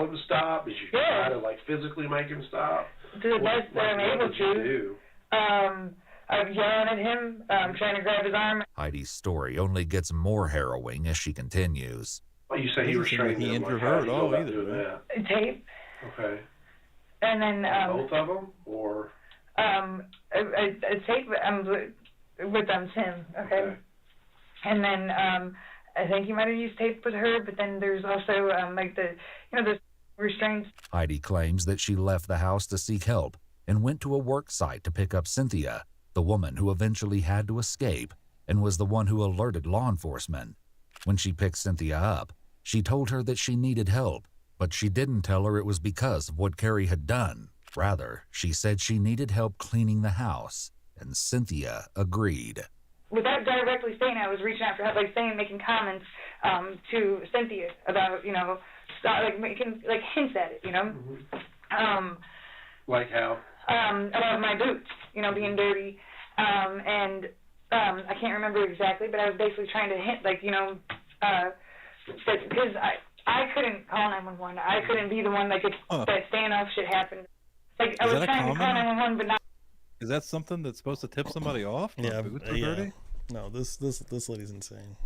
him to stop? Did you try to, like, physically make him stop? To the best that I'm able to. I'm yelling at him, trying to grab his arm. Heidi's story only gets more harrowing as she continues. Well, you say he restrained he him. injured Like, her how at do you all go about either, doing right? that? Tape. Okay. And then Both of them, or a tape with Tim. Okay. And then I think he might have used tape with her, but then there's also like the restraints. Heidi claims that she left the house to seek help and went to a work site to pick up Cynthia, the woman who eventually had to escape and was the one who alerted law enforcement. When she picked Cynthia up, she told her that she needed help, but she didn't tell her it was because of what Carrie had done. Rather, she said she needed help cleaning the house, and Cynthia agreed. Without directly saying, I was reaching out for help, making comments to Cynthia about, making hints at it, like how? About my boots, being dirty, and I can't remember exactly, but I was basically trying to hint, because I couldn't call 911. I couldn't be the one that standoff shit happened. I was trying to call 911, but not. Is that something that's supposed to tip somebody off? Yeah, boots are dirty? No, this lady's insane.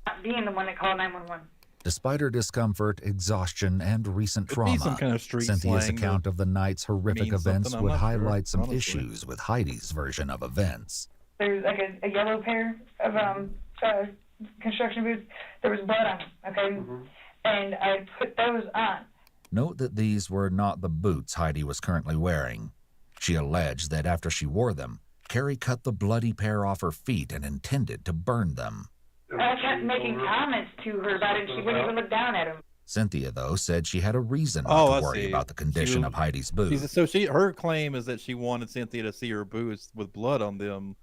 Not being the one that called 911. Despite her discomfort, exhaustion, and recent trauma, some kind of street Cynthia's slang account of the night's horrific events I'm would not highlight sure, some issues with Heidi's version of events. There's a yellow pair of construction boots. There was blood on them, okay? And I put those on. Note that these were not the boots Heidi was currently wearing. She alleged that after she wore them, Carrie cut the bloody pair off her feet and intended to burn them. I kept making comments to her about it, and she wouldn't even look down at them. Cynthia, though, said she had a reason not to worry about the condition of Heidi's boots. Her claim is that she wanted Cynthia to see her boots with blood on them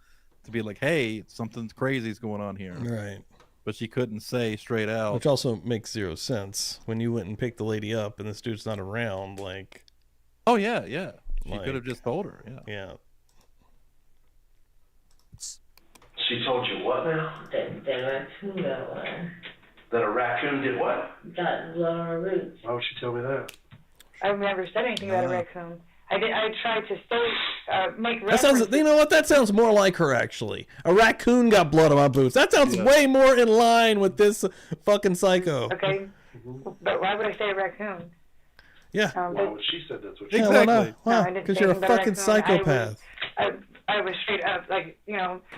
to be like, hey, something's crazy's going on here. Right. But she couldn't say straight out. Which also makes zero sense. When you went and picked the lady up and this dude's not around, Oh, yeah. She could have just told her, Yeah. She told you what now? That raccoon got one. That a raccoon did what? Got blood on her boots. Why would she tell me that? I've never said anything about a raccoon. I tried to say, make That sounds. references. You know what? That sounds more like her actually. A raccoon got blood on my boots. That sounds way more in line with this fucking psycho. Okay, but why would I say a raccoon? Yeah. Well, she said that's what she Yeah, said. why not? Because you're a fucking psychopath. I was straight up,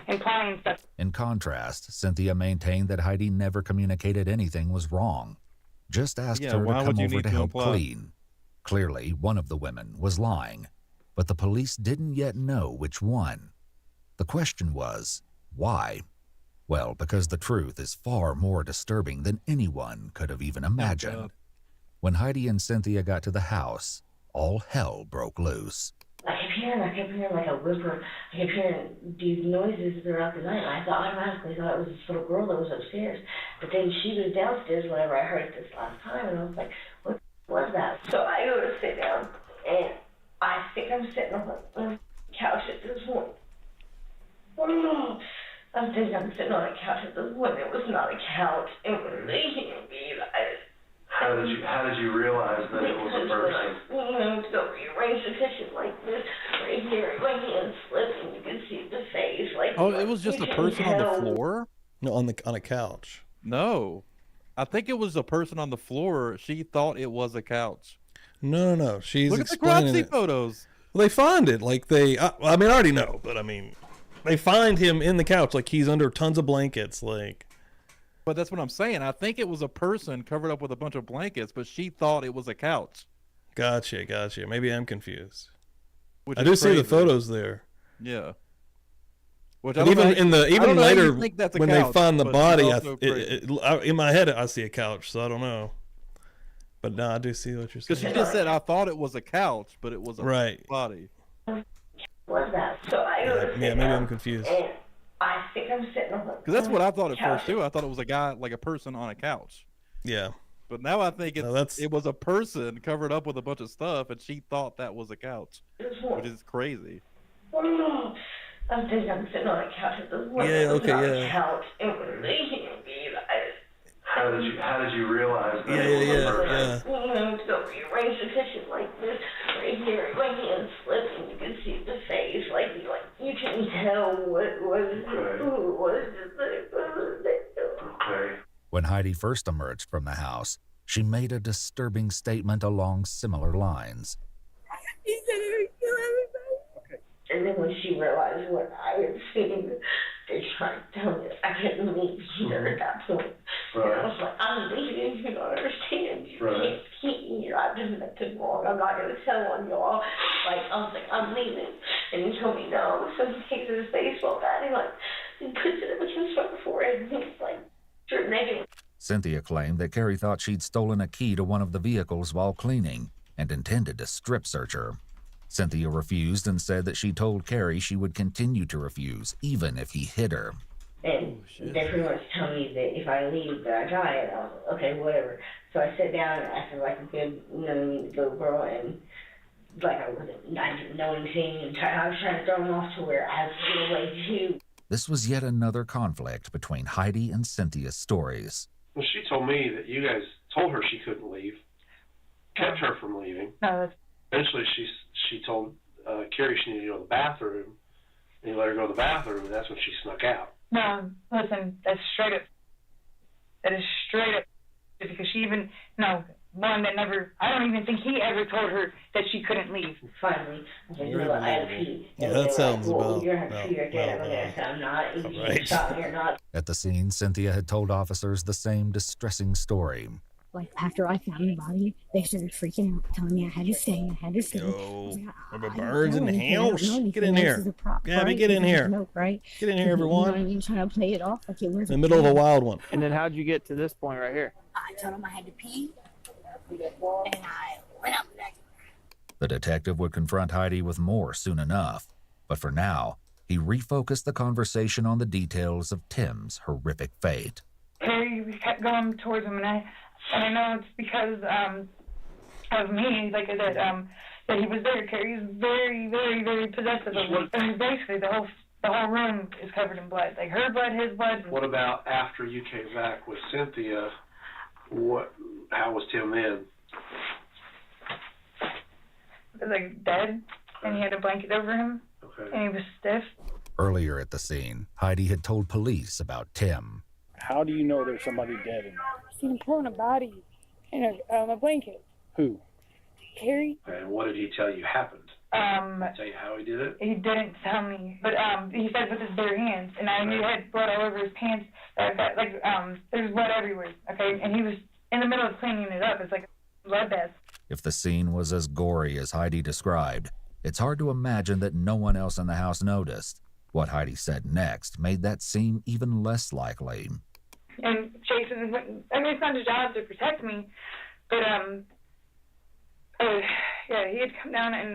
implying stuff. In contrast, Cynthia maintained that Heidi never communicated anything was wrong. Just asked her to come over to help clean. Clearly, one of the women was lying, but the police didn't yet know which one. The question was, why? Well, because the truth is far more disturbing than anyone could have even imagined. When Heidi and Cynthia got to the house, all hell broke loose. I kept hearing like a whimper. I kept hearing these noises throughout the night. I automatically thought it was this little girl that was upstairs. But then she was downstairs whenever I heard it this last time, and I was like, what was that? So I go to sit down, and I think I'm sitting on the couch at this point. I'm thinking I'm sitting on a couch at this point. It was not a couch. It was a human being. How did you realize that it was a person? So rearrange the cushion like this, right here, my hand slipped, and you can see the face. It was just a person on the floor? No, on a couch. No. I think it was a person on the floor. She thought it was a couch. No. She's Look at the explaining crime it. photos. Well, they find it. I already know, but they find him in the couch, he's under tons of blankets, But that's what I'm saying. I think it was a person covered up with a bunch of blankets, but she thought it was a couch. Gotcha. Maybe I'm confused. Which I is do see the crazy. photos there. Yeah. Which But even later when they find the body, in my head I see a couch, so I don't know. But no, I do see what you're saying. Because she just said I thought it was a couch, but it was a body. What's that? So I go to sit maybe down, I'm confused. and I think I'm sitting on the Because that's what I thought at couch. first too. I thought it was a guy, like a person on a couch. Yeah. But now I think No, that's- it was a person covered up with a bunch of stuff, and she thought that was a couch, which is crazy. Oh, I think I'm sitting on a couch at the window. Yeah, okay, on a yeah. couch. It was a human being. How did you realize that? Yeah. So we arranged the kitchen like this, right here. My hand slipped, and you can see the face. Like you can tell what was who it was. Okay. When Heidi first emerged from the house, she made a disturbing statement along similar lines. He said he would kill everybody. Okay. And then when she realized what I had seen, they tried to tell me I couldn't leave here at that point. Right. And I was like, I'm leaving. You don't understand. You Right. can't keep me here. I've done nothing wrong. I'm not going to tell on y'all. Like, I was like, I'm leaving. And he told me no. So he takes his baseball bat and he puts it in between my forehead and he's like, you're negative. Cynthia claimed that Carrie thought she'd stolen a key to one of the vehicles while cleaning and intended to strip search her. Cynthia refused and said that she told Carrie she would continue to refuse, even if he hit her. And they pretty much tell me that if I leave, that I die. And I was like, okay, whatever. So I sat down and acted like a good, little girl, and like I didn't know anything. And I was trying to throw him off to where I had to get away too. This was yet another conflict between Heidi and Cynthia's stories. Well, she told me that you guys told her she couldn't leave, kept her from leaving. No, that's Eventually, she told Carrie she needed to go to the bathroom, and you let her go to the bathroom, and that's when she snuck out. no. Listen, that's straight up. That is straight up because she even one that never. I don't even think he ever told her that she couldn't leave. Finally, I said, I had to pee. Yeah, that sounds about. You're going to have to pee right there. I said, I'm not. You right. shot me or not. At the scene, Cynthia had told officers the same distressing story. Like, after I found the body, they started freaking out, telling me I had to stay. I had to stay. Yo, I the don't birds in know the anything. I don't house. know anything. Get in This here. is a prop, Gabby, right? get in This is a here. joke, right? Get in here, You know what I everyone. mean? Trying to play it off like it was In the middle of a wild one. And then how'd you get to this point right here? I told him I had to pee, and I went up back. The detective would confront Heidi with more soon enough, but for now, he refocused the conversation on the details of Tim's horrific fate. Harry kept going towards him, and I know it's because of me, like that he was there. Carrie's very, very, very possessive of me. And basically, the whole room is covered in blood, like her blood, his blood. What about after you came back with Cynthia? How was Tim then? Like dead, and he had a blanket over him, and he was stiff. Earlier at the scene, Heidi had told police about Tim. How do you know there's somebody dead in there? I seen him pulling a body in a blanket. Who? Carrie? And what did he tell you happened? Tell you how he did it? He didn't tell me, but he said with his bare hands, and I knew he had blood all over his pants. There's blood everywhere. Okay, and he was in the middle of cleaning it up. It's like a bloodbath. If the scene was as gory as Heidi described, it's hard to imagine that no one else in the house noticed. What Heidi said next made that seem even less likely. And Jason, I mean, it's not his job to protect me, but yeah, he had come down and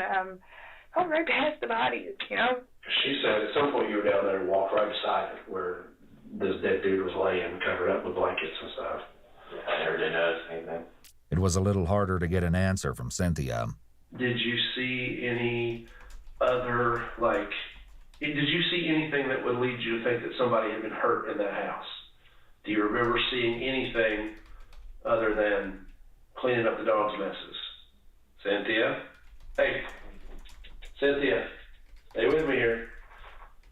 go right past the bodies, you know. She said at some point you were down there and walked right beside it where this dead dude was laying covered up with blankets and stuff. Yeah, I never did notice anything. It was a little harder to get an answer from Cynthia. Did you see any other, did you see anything that would lead you to think that somebody had been hurt in that house? Do you remember seeing anything other than cleaning up the dog's messes? Cynthia? Hey, Cynthia, stay with me here.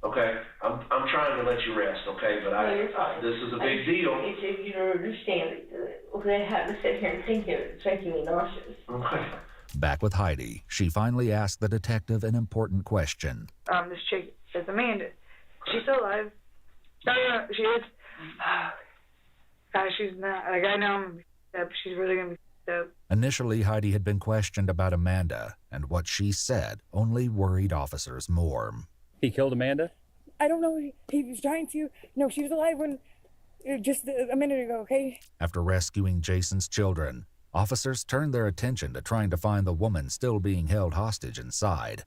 Okay, I'm trying to let you rest, okay? But this is a big deal. If you don't understand it, okay, I have to sit here and think of it. It's making me nauseous. Okay. Back with Heidi, she finally asked the detective an important question. This chick is Amanda. She's still alive. No, she is. Gosh, she's not. Like, I know I'm gonna be up. She's really gonna be up. Initially, Heidi had been questioned about Amanda, and what she said only worried officers more. He killed Amanda? I don't know. He was trying to. No, she was alive when just a minute ago, okay? After rescuing Jason's children, officers turned their attention to trying to find the woman still being held hostage inside.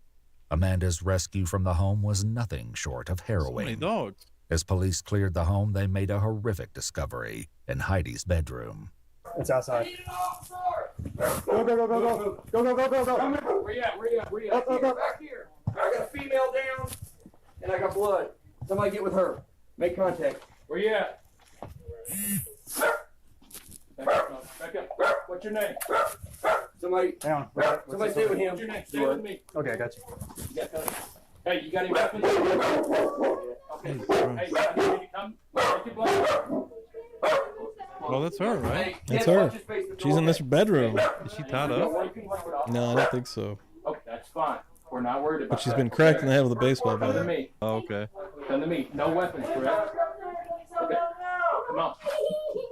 Amanda's rescue from the home was nothing short of harrowing. So many dogs. As police cleared the home, they made a horrific discovery in Heidi's bedroom. It's outside. Go, go, go, go, go. Go, go, go, go, go. Where you at? Where you at? Where you at? Back here. I got a female down, and I got blood. Somebody get with her. Make contact. Where you at? Back up. What's your name? Somebody. Down. Somebody stay with him. What's your name? Stay with me. Okay, I got you. Hey, you got any weapons? Okay. Hey, I need you to come. Take your blood. Well, that's her, right? That's her. She's in this bedroom. Is she tied up? No, I don't think so. Okay, that's fine. We're not worried about But she's that. been cracked in the head with a baseball Come to bat. me. Oh, okay. Come to me. No weapons, correct? Okay. Come on.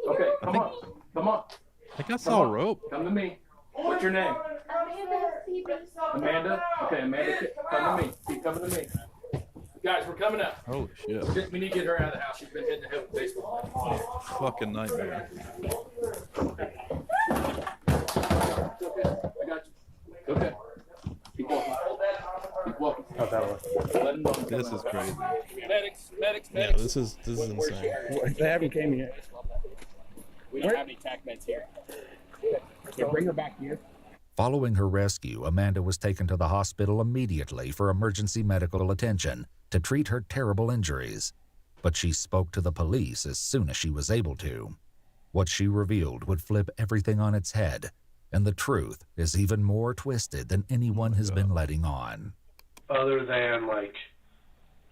Okay, come on. Come on. I think I saw a rope. Come to me. What's your name? Amanda? Okay, Amanda, come to me. Keep coming to me. Guys, we're coming up. Holy shit. We need to get her out of the house. She's been hitting the head with baseball. Fucking nightmare. Okay. I got you. Okay. Keep walking. Keep walking. Not that way. Let him know. This is crazy. Medics. Yeah, this is insane. They haven't came yet. We don't have any tac meds here. Okay, bring her back here. Following her rescue, Amanda was taken to the hospital immediately for emergency medical attention to treat her terrible injuries. But she spoke to the police as soon as she was able to. What she revealed would flip everything on its head, and the truth is even more twisted than anyone has been letting on. Other than, like,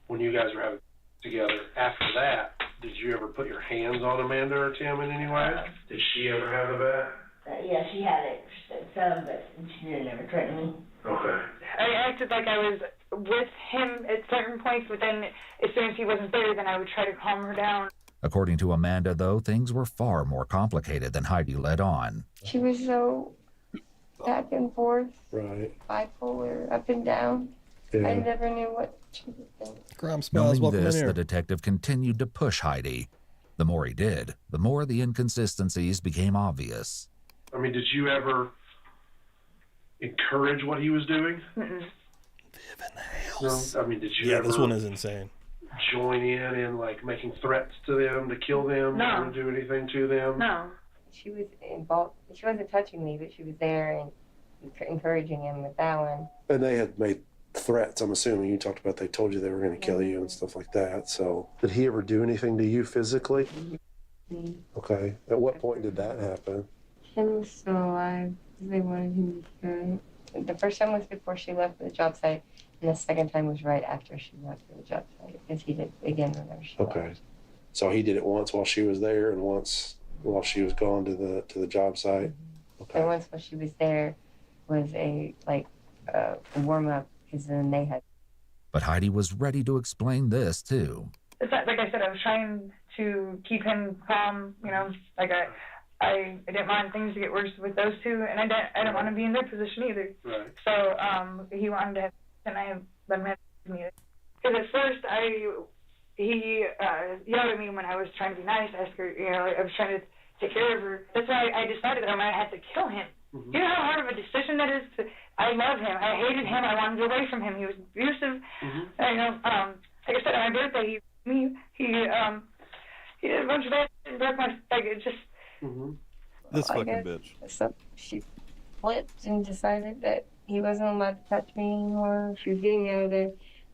when you guys were having together, after that, did you ever put your hands on Amanda or Tim in any way? Did she ever have the bat? Yeah, she had it some, but she didn't ever threaten me. Okay. I acted like I was with him at certain points, but then as soon as he wasn't there, then I would try to calm her down. According to Amanda, though, things were far more complicated than Heidi let on. She was so back and forth, right, bipolar, up and down. Yeah. I never knew what she was doing. Crime Knowing welcome this, in here. the detective continued to push Heidi. The more he did, the more the inconsistencies became obvious. I mean, did you ever encourage what he was doing? Mm-mm. No. I mean, did you Yeah, ever this one is insane. join in like making threats to them to kill them, No. or do anything to them? No. She was involved. She wasn't touching me, but she was there and encouraging him with that one. And they had made threats, I'm assuming. You talked about they told you they were going to kill you and stuff like that. So did he ever do anything to you physically? Mm-hmm. Okay. At what point did that happen? Tim was still alive. They wanted him to go. The first time was before she left for the job site, and the second time was right after she left for the job site, because he did again whenever she Okay. left. So he did it once while she was there and once while she was gone to the job site. So once while she was there was a warm up, because then they had. But Heidi was ready to explain this, too. It's not, like I said, I was trying to keep him calm, you know, like I didn't want things to get worse with those two, and I didn't want to be in their position either. Right. So he wanted to have, and I let him have me. Because at first he yelled at me when I was trying to be nice, ask her, you know, I was trying to take care of her. That's why I decided that I might have to kill him. Mm-hmm. You know how hard of a decision that is? I love him. I hated him. I wanted away from him. He was abusive. Mm-hmm. You know, like I said, on my birthday, he did a bunch of bad things, broke my, like, it just. Mm-hmm. This I fucking guess bitch. So she flipped and decided that he wasn't allowed to touch me anymore. She was getting me out of there.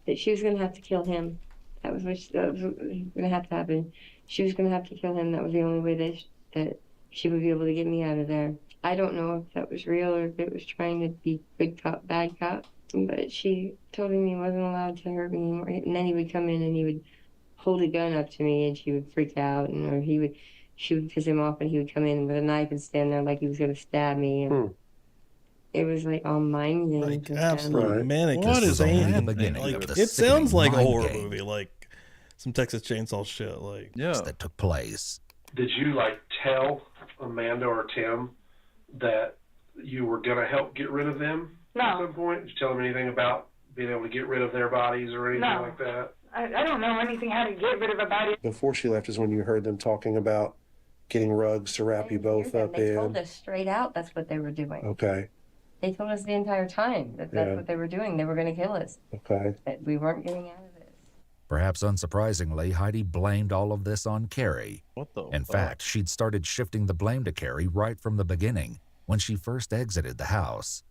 That she was going to have to kill him. That was what was going to have to happen. She was going to have to kill him. That was the only way that she would be able to get me out of there. I don't know if that was real or if it was trying to be good cop, bad cop. But she told him he wasn't allowed to hurt me anymore. And then he would come in and he would hold a gun up to me and she would freak out, or she would piss him off and he would come in with a knife and stand there like he was going to stab me. And it was like all mind games. Like absolute manic. This was only the insane. beginning Like, of the it sounds like a sickening horror mind game movie, like some Texas Chainsaw shit. Like that took place. Did you like tell Amanda or Tim that you were going to help get rid of them at some point? Did you tell them anything about being able to get rid of their bodies or anything No. like that? I don't know anything how to get rid of a body. Before she left is when you heard them talking about getting rugs to wrap you both up They told in. us straight out that's what they were doing. Okay. They told us the entire time that that's Yeah. what they were doing. They were going to kill us. Okay. That we weren't getting out of this. Perhaps unsurprisingly, Heidi blamed all of this on Carrie. What the In fact, she'd started shifting the blame to Carrie right from the beginning, when she first exited the house.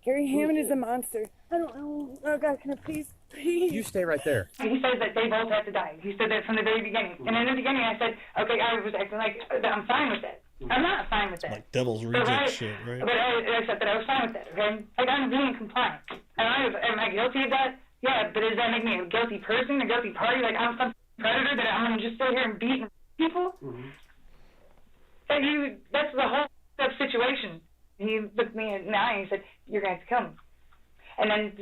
Gary Hammond is a monster. I don't know. Oh God, can I please? You stay right there. He says that they both have to die. He said that from the very beginning. And in the beginning, I said, okay, I was acting like I'm fine with that. I'm not fine with that. Like devil's reject shit, right? But I said that I was fine with that, okay? Like, I'm being compliant. Am I guilty of that? Yeah, but does that make me a guilty person, a guilty party? Like, I'm some predator that I'm going to just sit here and beat people? That's the whole situation. He looked me in the eye and he said, you're going to have to kill him. And then,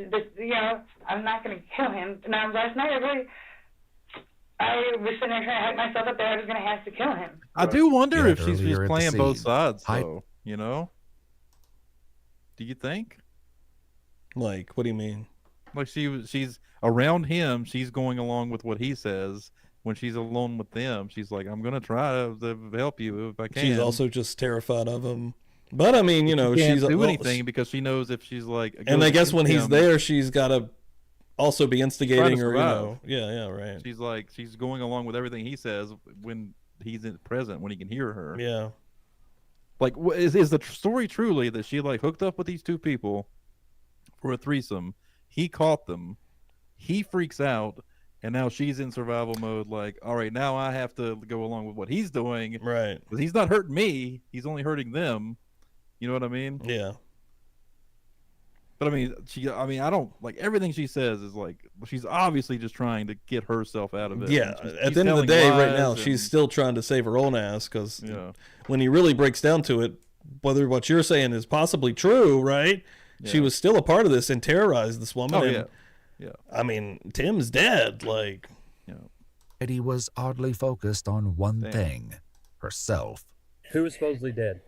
I'm not going to kill him. Now, last night, I was sitting there trying to hype myself up that I was going to have to kill him. I do wonder if she's earlier just at the playing both scene, sides, though. You know? Do you think? Like, what do you mean? Like she's around him. She's going along with what he says. When she's alone with them, she's like, "I'm gonna try to help you if I can." She's also just terrified of him. But I mean, she she's can't do anything because she knows if she's like. And I guess when he's there, she's got to also be instigating or yeah, right. She's like she's going along with everything he says when he's present, when he can hear her. Yeah. Like, is the story truly that she like hooked up with these two people for a threesome? He caught them. He freaks out, and now she's in survival mode. Like, all right, now I have to go along with what he's doing, right? Because he's not hurting me; he's only hurting them. You know what I mean? Yeah. But I mean, I don't like everything she says is like she's obviously just trying to get herself out of it. Yeah. She's At the end of the day, right now, and she's still trying to save her own ass because when he really breaks down to it, whether what you're saying is possibly true, right? Yeah. She was still a part of this and terrorized this woman. Oh, and, yeah. I mean, Tim's dead. Like, Eddie was oddly focused on one thing: herself. Who is supposedly dead?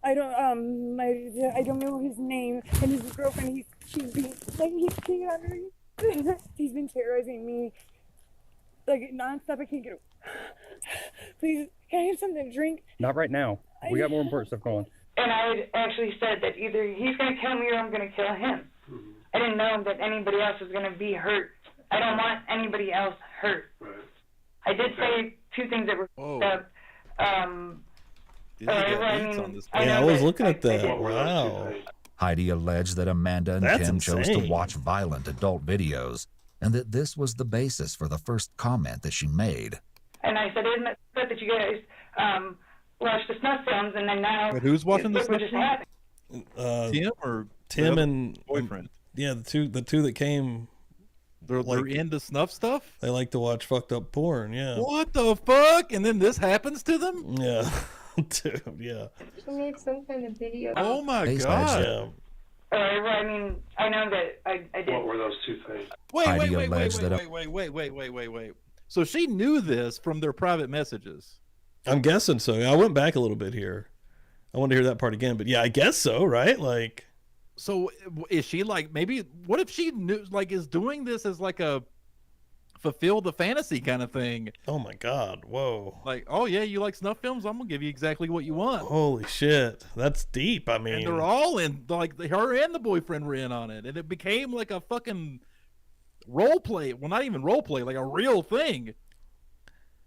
I don't know his name, and his girlfriend. He's cheating on her. He's been terrorizing me, like nonstop. I can't get. Please, can I have something to drink? Not right now. We got more important stuff going. And I had actually said that either he's going to kill me or I'm going to kill him. I didn't know that anybody else was going to be hurt. I don't want anybody else hurt. I did say two things that were I was looking at that. Wow. Heidi alleged that Amanda and That's Tim chose to insane. watch violent adult videos, and that this was the basis for the first comment that she made. And I said, isn't it good that you guys watch the snuff films and then now... But who's watching the snuff snuff just films? happened? Tim or Tim the and boyfriend? Yeah, the two that came. They're into snuff stuff? They like to watch fucked up porn, yeah. What the fuck? And then this happens to them? Yeah. Dude, yeah. She made some kind of video. Oh my Hey, god. Yeah. Well, I mean, I know that I did. What were those two things? Wait. So she knew this from their private messages. I'm guessing so. I went back a little bit here. I want to hear that part again, but yeah, I guess so, right? Like, so is she like, maybe, what if she knew, like, is doing this as like a fulfill the fantasy kind of thing? Oh my god, whoa. Like, oh yeah, you like snuff films? I'm gonna give you exactly what you want. Holy shit, that's deep. I mean, and they're all in, like, her and the boyfriend were in on it, and it became like a fucking role play. Well, not even role play, like a real thing.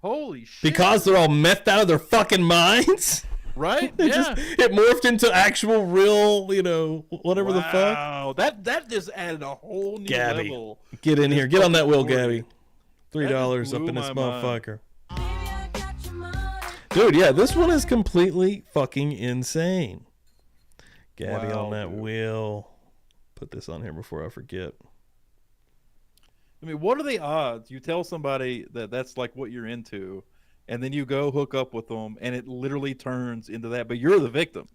Holy shit. Because they're all methed out of their fucking minds? Right? Yeah. It morphed into actual real, whatever the fuck. Wow, that just added a whole new Gabby, level. get in here. Get on that wheel, story. Gabby. $3 up blew in this my motherfucker. Dude, yeah, this one is completely fucking insane. Gabby Wow, on that dude. wheel. Put this on here before I forget. I mean, what are the odds you tell somebody that that's like what you're into, and then you go hook up with them, and it literally turns into that, but you're the victim?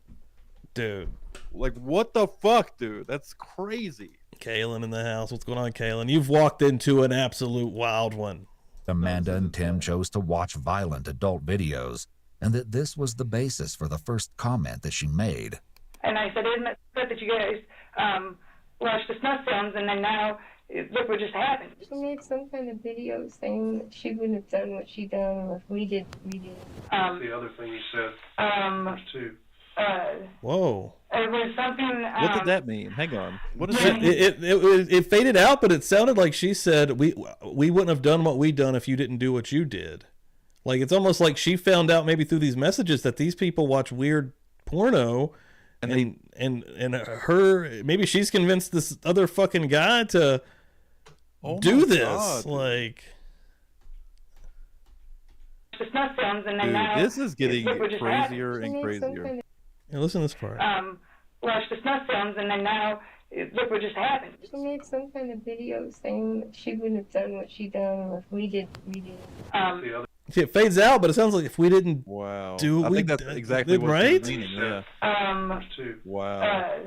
Dude. Like, what the fuck, dude? That's crazy. Kaylin in the house. What's going on, Kaylin? You've walked into an absolute wild one. Amanda and Tim chose to watch violent adult videos, and that this was the basis for the first comment that she made. And I said, isn't it good that you guys watch the snuff films and then now look what just happened? She made some kind of video saying that she wouldn't have done what she done if we did. The other thing you said. There's two. Whoa. It was something. What did that mean? Hang on. What is It, that? it faded out, but it sounded like she said we wouldn't have done what we done if you didn't do what you did. Like it's almost like she found out maybe through these messages that these people watch weird porno, and her maybe she's convinced this other fucking guy to do this. God. Like the snuff films, and then Dude, now this is getting look what just crazier happened. and crazier. yeah, listen to this part. Watched the snuff films, and then now look what just happened. She made some kind of video saying that she wouldn't have done what she done if we did. See, it fades out, but it sounds like if we didn't do what I we think that's did, exactly what right? she's meaning, yeah. Wow.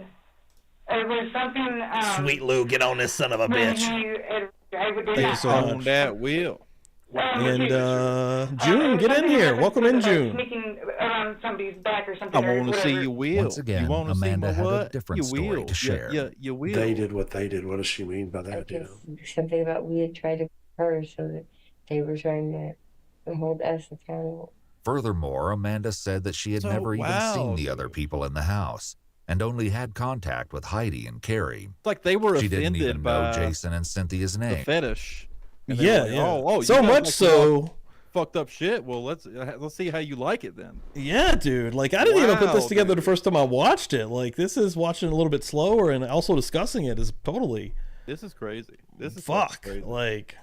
It was something. Sweet Lou, get on this son of a when bitch. Thank you so much. On that wheel. And June, get in here. Welcome in, June. Sneaking around somebody's back or something. I want to see you wheel. Once again, you want to see Amanda my had a what? different You story will. to share. Yeah, you will. They did what they did. What does she mean by that? You know? Something about we had tried to her so that they were trying to hold us accountable. Furthermore, Amanda said that she had never even seen the other people in the house and only had contact with Heidi and Carrie. It's like they were She didn't offended even by know Jason and Cynthia's name. the fetish. And Yeah, like, yeah. Oh, So you guys much like so. fucked up shit. Well, let's see how you like it then. Yeah, dude. Like I didn't even put this Wow, together dude. the first time I watched it. Like this is watching it a little bit slower and also discussing it is totally. This is crazy. This is fuck. crazy. Like.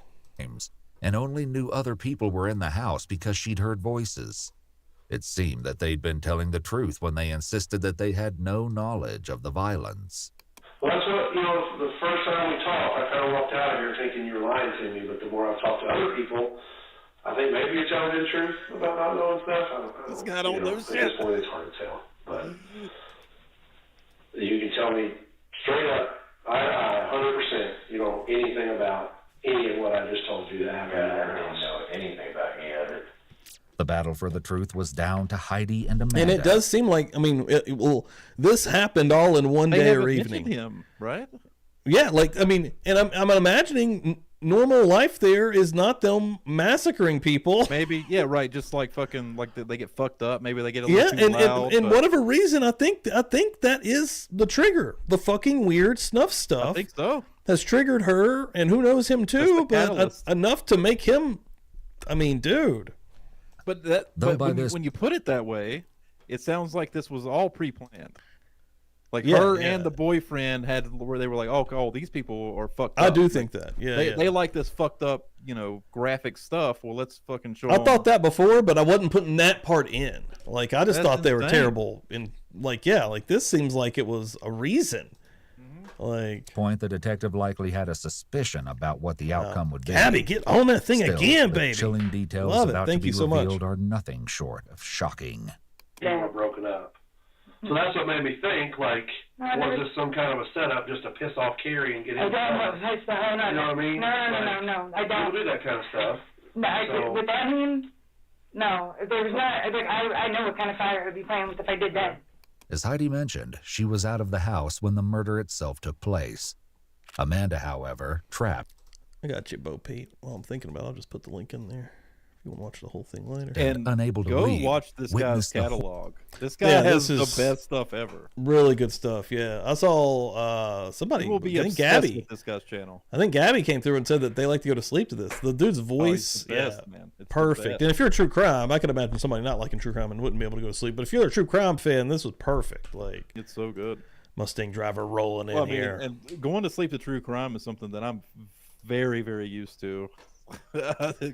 And only knew other people were in the house because she'd heard voices. It seemed that they'd been telling the truth when they insisted that they had no knowledge of the violence. Well, that's what, the first time we talked, I kind of walked out of here thinking you were lying to me, but the more I've talked to other people, I think maybe you're telling me the truth about not knowing stuff. I don't This guy don't know At shit. this point, it's hard to tell. But you can tell me straight up, I 100%, anything about any of what I just told you that happened. I don't know anything about any of it. The battle for the truth was down to Heidi and Amanda. And it does seem like this happened all in one They day haven't or mentioned evening. him, right? Yeah, and I'm imagining normal life there is not them massacring people. Maybe, yeah, right. Just like fucking, like they get fucked up. Maybe they get a little too and loud. and but whatever reason, I think that is the trigger. The fucking weird snuff stuff. I think so. Has triggered her, and who knows him too, but catalyst. enough to make him. I mean, dude. But that, Though by when you put it that way, it sounds like this was all pre-planned. Like Yeah, her yeah. and the boyfriend had where they were like, oh, these people are fucked up. I do think that. Yeah, they like this fucked up, graphic stuff. Well, let's fucking show. I them. thought that before, but I wasn't putting that part in. Like I just That's thought they were insane. terrible. And like this seems like it was a reason. Like Point the detective likely had a suspicion about what the outcome would be. Gabby, get on that thing Still, again, the baby. chilling details Love it. about Thank to be you so much. revealed are nothing short of shocking. People are broken up. So that's what made me think, like, was this some kind of a setup just to piss off Carrie and get I in? don't know. You know what I mean? No. I don't. People do that kind of stuff. No, would that mean? No. If there's not, I know what kind of fire I would be playing with if I did that. As Heidi mentioned, she was out of the house when the murder itself took place. Amanda, however, trapped. I got you, Bo Pete. While I'm thinking about it, I'll just put the link in there. If you want to watch the whole thing later. And unable to go leave, watch this guy's witnessed the catalog. This guy has this the is best stuff ever. Really good stuff. Yeah, I saw somebody. You will be I think obsessed Gabby. with this guy's channel. I think Gabby came through and said that they like to go to sleep to this. The dude's voice, the best, man. It's the perfect. best. And if you're a true crime, I could imagine somebody not liking true crime and wouldn't be able to go to sleep. But if you're a true crime fan, this was perfect. Like It's so good. Mustang driver rolling in Well, I mean, here. and going to sleep to true crime is something that I'm very, very used to.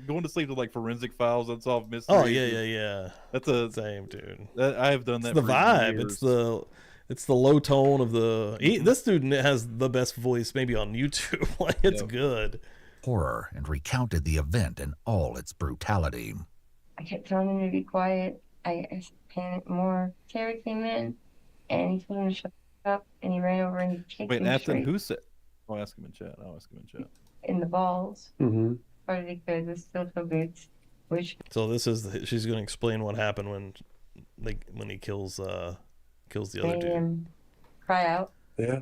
Going to sleep to like forensic files, unsolved mysteries. Oh yeah. That's a same dude. I have done that. It's the for vibe. years. It's the low tone of the. This dude has the best voice maybe on YouTube. Like it's good. Horror and recounted the event in all its brutality. I kept telling him to be quiet. I panicked more. Terry came in, and he told him to shut up, and he ran over and he kicked Wait, him Nathan, straight who said? I'll ask him in chat. in the balls. Mm-hmm. Part because it's still so good. So this is she's going to explain what happened when he kills the other dude. Cry out. Yeah,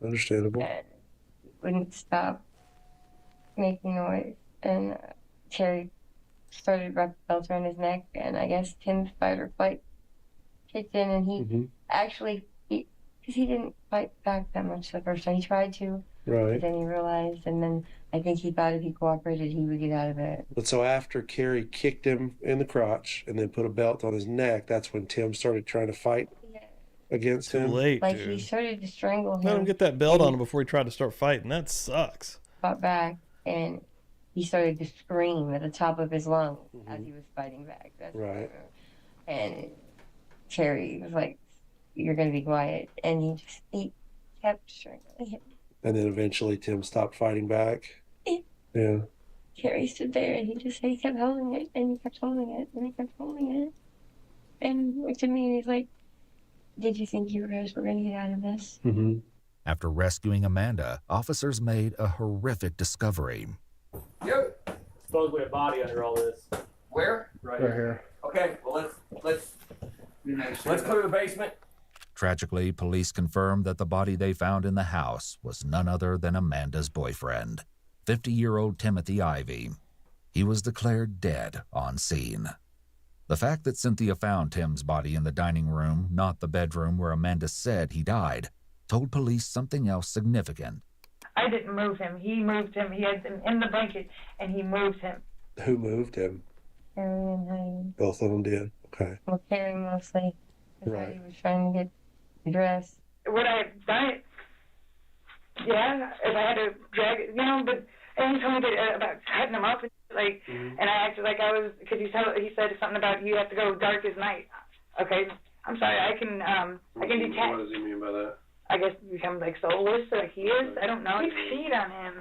understandable. And wouldn't stop making noise. And Terry started wrapping belts around his neck, and I guess Tim's fight or flight kicked in, and he actually Because he didn't fight back that much the first time. He tried to, Right. but then he realized, and then I think he thought if he cooperated, he would get out of it. But so after Carrie kicked him in the crotch and then put a belt on his neck, that's when Tim started trying to fight against him. Too late, Like, dude. he started to strangle him. Let him get that belt on him before he tried to start fighting. That sucks. Fought back, and he started to scream at the top of his lungs as he was fighting back. That's right. And Carrie was like, "You're going to be quiet," and he kept strangling him. And then eventually Tim stopped fighting back. Yeah. Carrie stood there, and he kept holding it, and he kept holding it, and he kept holding it, and looked at me, and he's like, "Did you think you guys were going to get out of this?" Mm-hmm. After rescuing Amanda, officers made a horrific discovery. Yep. Supposedly a body under all this. Where? Right here. Okay, well let's clear the basement. Tragically, police confirmed that the body they found in the house was none other than Amanda's boyfriend, 50-year-old Timothy Ivy. He was declared dead on scene. The fact that Cynthia found Tim's body in the dining room, not the bedroom where Amanda said he died, told police something else significant. I didn't move him. He moved him. He had him in the blanket, and he moved him. Who moved him? Carrie and Heidi. Both of them did. Okay. Well, Carrie mostly. Right. Heidi was trying to get dressed. Would I have done it? Yeah, if I had to drag it, but and he told me that, about cutting him up, and and I acted like I was, because he said something about you have to go dark as night. Okay, I'm sorry, I can detach. What does he mean by that? I guess become like soulless like he is. I don't know. He peed on him.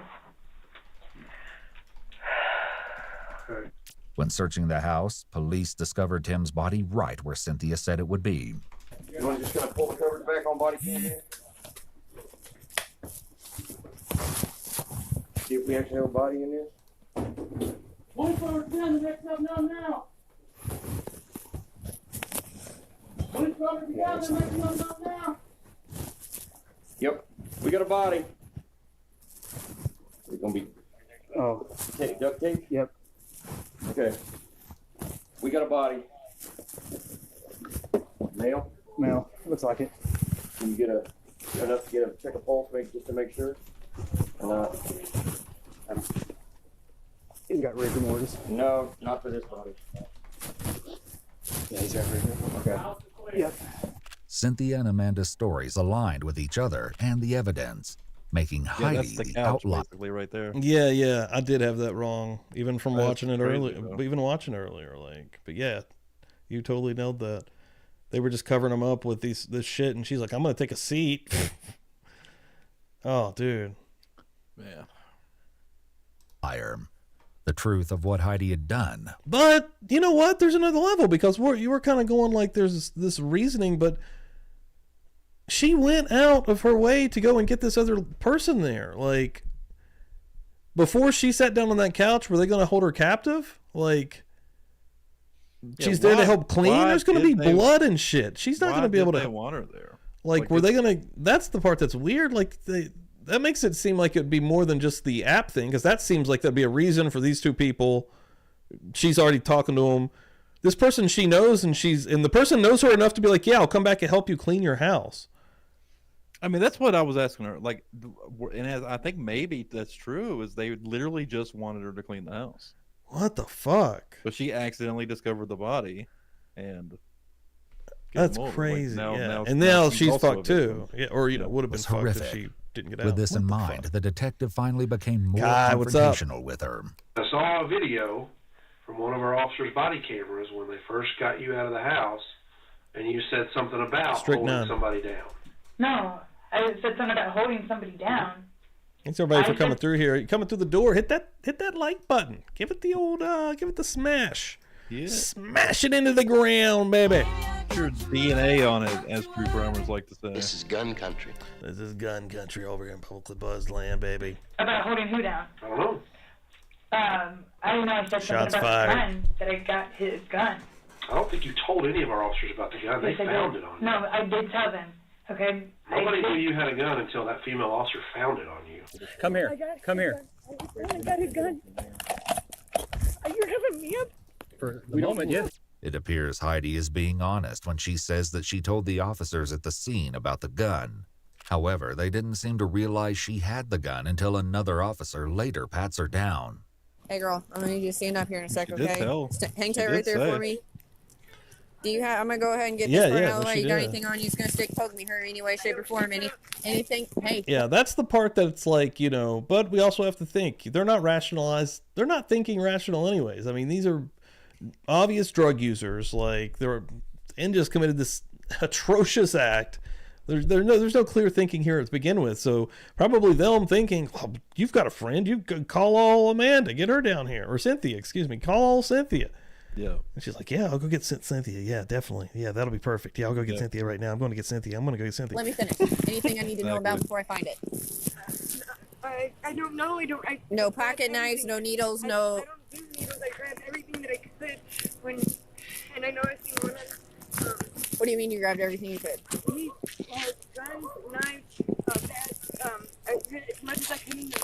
Okay. When searching the house, police discovered Tim's body right where Cynthia said it would be. You want to just kind of pull the covers back on body cam here? See if we actually have a body in this. 24 down, the next up now. 24 down, the next up now. Yep, we got a body. It's gonna be. Oh, duct tape. Yep. Okay. We got a body. Male. Male. Looks like it. Can you get enough to get a check a pulse, just to make sure? Or not? He's got rigor mortis. No, not for this body. Yeah, he's got rigor. Okay. Yep. Cynthia and Amanda's stories aligned with each other and the evidence, making Heidi that's the the couch, outlaw. basically, right there. Yeah, I did have that wrong, even from That's watching it crazy, earlier. though. Even watching earlier, but yeah, you totally nailed that. They were just covering him up with this shit, and she's like, "I'm gonna take a seat." Oh, dude. Man. The truth of what Heidi had done. But you know what? There's another level, because you were kind of going like there's this reasoning, but she went out of her way to go and get this other person there. Like, before she sat down on that couch, were they going to hold her captive? Like, she's there to help clean. There's going to be blood and shit. She's not going to be able to. Why did they want her there? Like, were they going to? That's the part that's weird. Like, that makes it seem like it'd be more than just the app thing, because that seems like that'd be a reason for these two people. She's already talking to him. This person she knows, and the person knows her enough to be like, "Yeah, I'll come back and help you clean your house." I mean, that's what I was asking her. Like, and I think maybe that's true. Is they literally just wanted her to clean the house. What the fuck? But she accidentally discovered the body, and that's crazy. Now she's fucked too. Yeah, or would have been fucked horrific. if she didn't get out. With this in mind, the detective finally became more Kai, what's up? confrontational with her. I saw a video from one of our officers' body cameras when they first got you out of the house, and you said something about holding somebody down. No, I said something about holding somebody down. Thanks everybody for coming through here. You're coming through the door. Hit that like button. Give it the old give it the smash. Yeah. Smash it into the ground, baby. Your DNA on it, as true primers like to say. This is gun country. This is gun country over here in Publicly Buzzed land, baby. About holding who down? I don't know. I don't know. I said Shots something about fired. his gun, that I got his gun. I don't think you told any of our officers about the gun. They Yes, I found did. it on you. No, I did tell them. Okay. Nobody knew you had a gun until that female officer found it on you. Come here. Come here. I got his gun. Are you having me up? For the moment, yes. It appears Heidi is being honest when she says that she told the officers at the scene about the gun. However, they didn't seem to realize she had the gun until another officer later pats her down. Hey girl, I'm gonna need you to stand up here in a sec, She did okay? tell. Hang She tight did right there say. for me. Do you have? I'm gonna go ahead and get Yeah, this part yeah, out of the no, way. she You got did. anything on you? It's gonna stick, poke me, hurt any way, shape, or form. Anything? Hey. Yeah, that's the part that's like, you know, but we also have to think. They're not rationalized. They're not thinking rational anyways. I mean, these are obvious drug users. Like, and just committed this atrocious act. There's no clear thinking here to begin with. So probably them thinking, well, you've got a friend. You could call all Amanda, get her down here, or Cynthia. Excuse me, call all Cynthia. Yeah. And she's like, yeah, I'll go get Cynthia. Yeah, definitely. Yeah, that'll be perfect. Yeah, I'll go get Cynthia right now. I'm going to get Cynthia. I'm going to go get Cynthia. Let me finish. Anything I need to know about before I find it? I don't know. No pocket knives, no needles, no. I don't do needles. I grabbed everything that I could and I know I seen one. What do you mean you grabbed everything you could? He had guns, knives, bats, as much as I could in the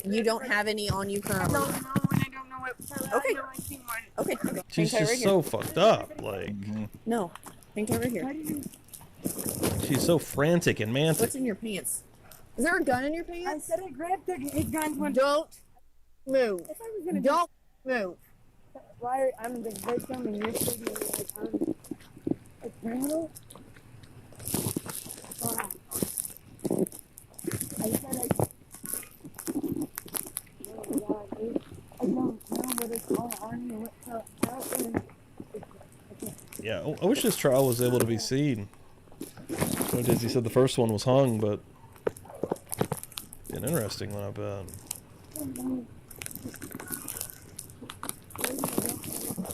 van. You don't have any on you currently. I don't know, and I don't know what. Okay. I know I seen one. Okay. She's Hang tight just right so here. fucked up. Like, No. Hang tight right here. she's so frantic and mantic. What's in your pants? Is there a gun in your pants? I said I grabbed his guns one. Don't move. If I was gonna Don't move. Why I'm the victim and you're sitting like I'm a criminal? Wow. I said I don't know what it's all on or what's out. Yeah, I wish this trial was able to be seen. So Dizzy said the first one was hung, but an interesting one, I bet.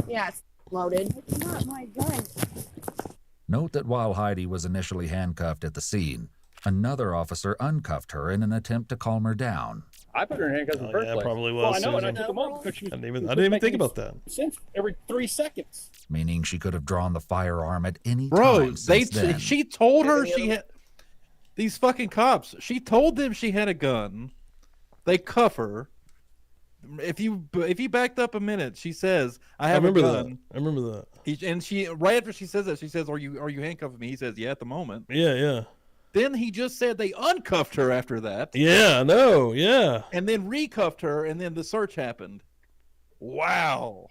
Yeah, it's loaded. It's not my gun. Note that while Heidi was initially handcuffed at the scene, another officer uncuffed her in an attempt to calm her down. I put her in handcuffs in the first yeah, place. probably was. Well, I know, and I Susan. took them off because she was. I didn't even think about that. Since every 3 seconds. Meaning she could have drawn the firearm at any Bro, time since then. she told her she had these fucking cops. She told them she had a gun. They cuff her. If you backed up a minute, she says, "I have a gun." I remember that. And she right after she says that, she says, "Are you handcuffing me?" He says, "Yeah, at the moment." Yeah, yeah. Then he just said they uncuffed her after that. Yeah, no, yeah. And then recuffed her, and then the search happened. Wow.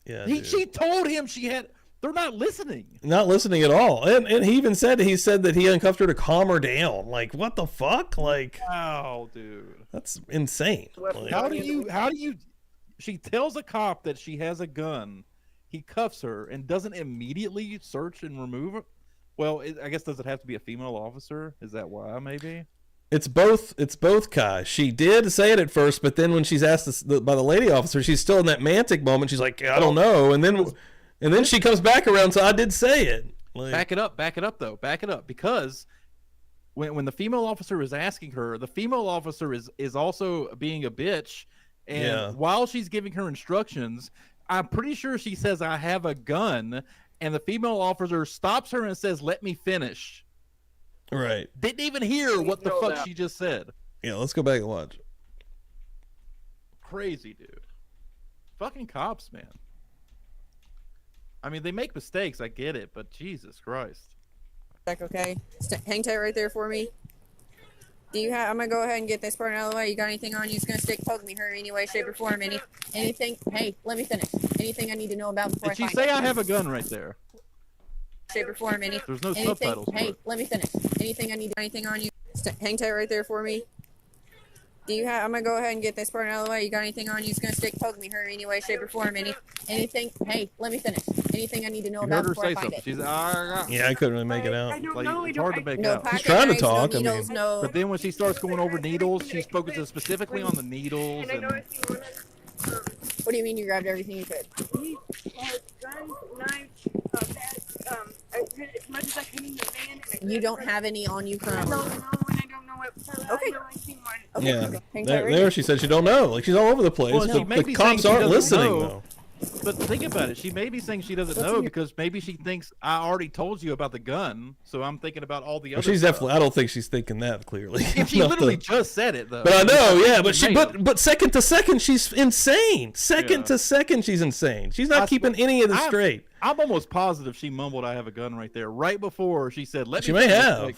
Yeah. She told him she had. They're not listening. Not listening at all. And he even said that he uncuffed her to calm her down. Like, what the fuck? Like, wow, dude. That's insane. Like, How do you she tells a cop that she has a gun. He cuffs her and doesn't immediately search and remove her. Well, I guess does it have to be a female officer? Is that why maybe? It's both, Kai. She did say it at first, but then when she's asked by the lady officer, she's still in that mantic moment. She's like, I don't know. And then she comes back around, so I did say it. Like, back it up though. Back it up, because when the female officer is asking her, the female officer is also being a bitch, and while she's giving her instructions, I'm pretty sure she says, "I have a gun," and the female officer stops her and says, "Let me finish." Right. Didn't even hear what the fuck she just said. Yeah, let's go back and watch. Crazy, dude. Fucking cops, man. I mean, they make mistakes. I get it, but Jesus Christ. Okay. Hang tight right there for me. Do you have? I'm gonna go ahead and get this part out of the way. You got anything on you? It's gonna stick, poke me, hurt any way, shape, or form. Anything? Hey, let me finish. Anything I need to know about before Did she I find say it? I have a gun right there? Shape or form. There's no anything? subtitles for Hey, it. let me finish. Anything I need? Anything on you? Hang tight right there for me. Do you have? I'm gonna go ahead and get this part out of the way. You got anything on you? It's gonna stick, poke me, hurt any way, shape, or form. Anything? Hey, let me finish. Anything I need to know You about heard her before say I find something. it? She's Yeah, I couldn't really make it out. it's hard to make No out. pocket She's trying to knives, talk, No I needles, mean. no. But then when she starts going over needles, she's focusing specifically on the needles. And What do you mean you grabbed everything you could? He had guns, knives, bats, as much as I could in the van. You don't have any on you currently. No, and I don't know what. Okay. I know I seen one. Yeah. Hang tight right There here. she said she don't know. Like, she's all over the place. Well, she but may the be cops saying she aren't doesn't listening, know. though. But think about it. She may be saying she doesn't know because maybe she thinks I already told you about the gun, so I'm thinking about all the Well, other she's stuff. definitely. I don't think she's thinking that clearly. If she literally just said it though. But I know, yeah. But Verbatim. but second to second, she's insane. Second to second, she's insane. She's not keeping any of this straight. I'm almost positive she mumbled, "I have a gun" right there, right before she said, "Let me." She may finish." have. Like,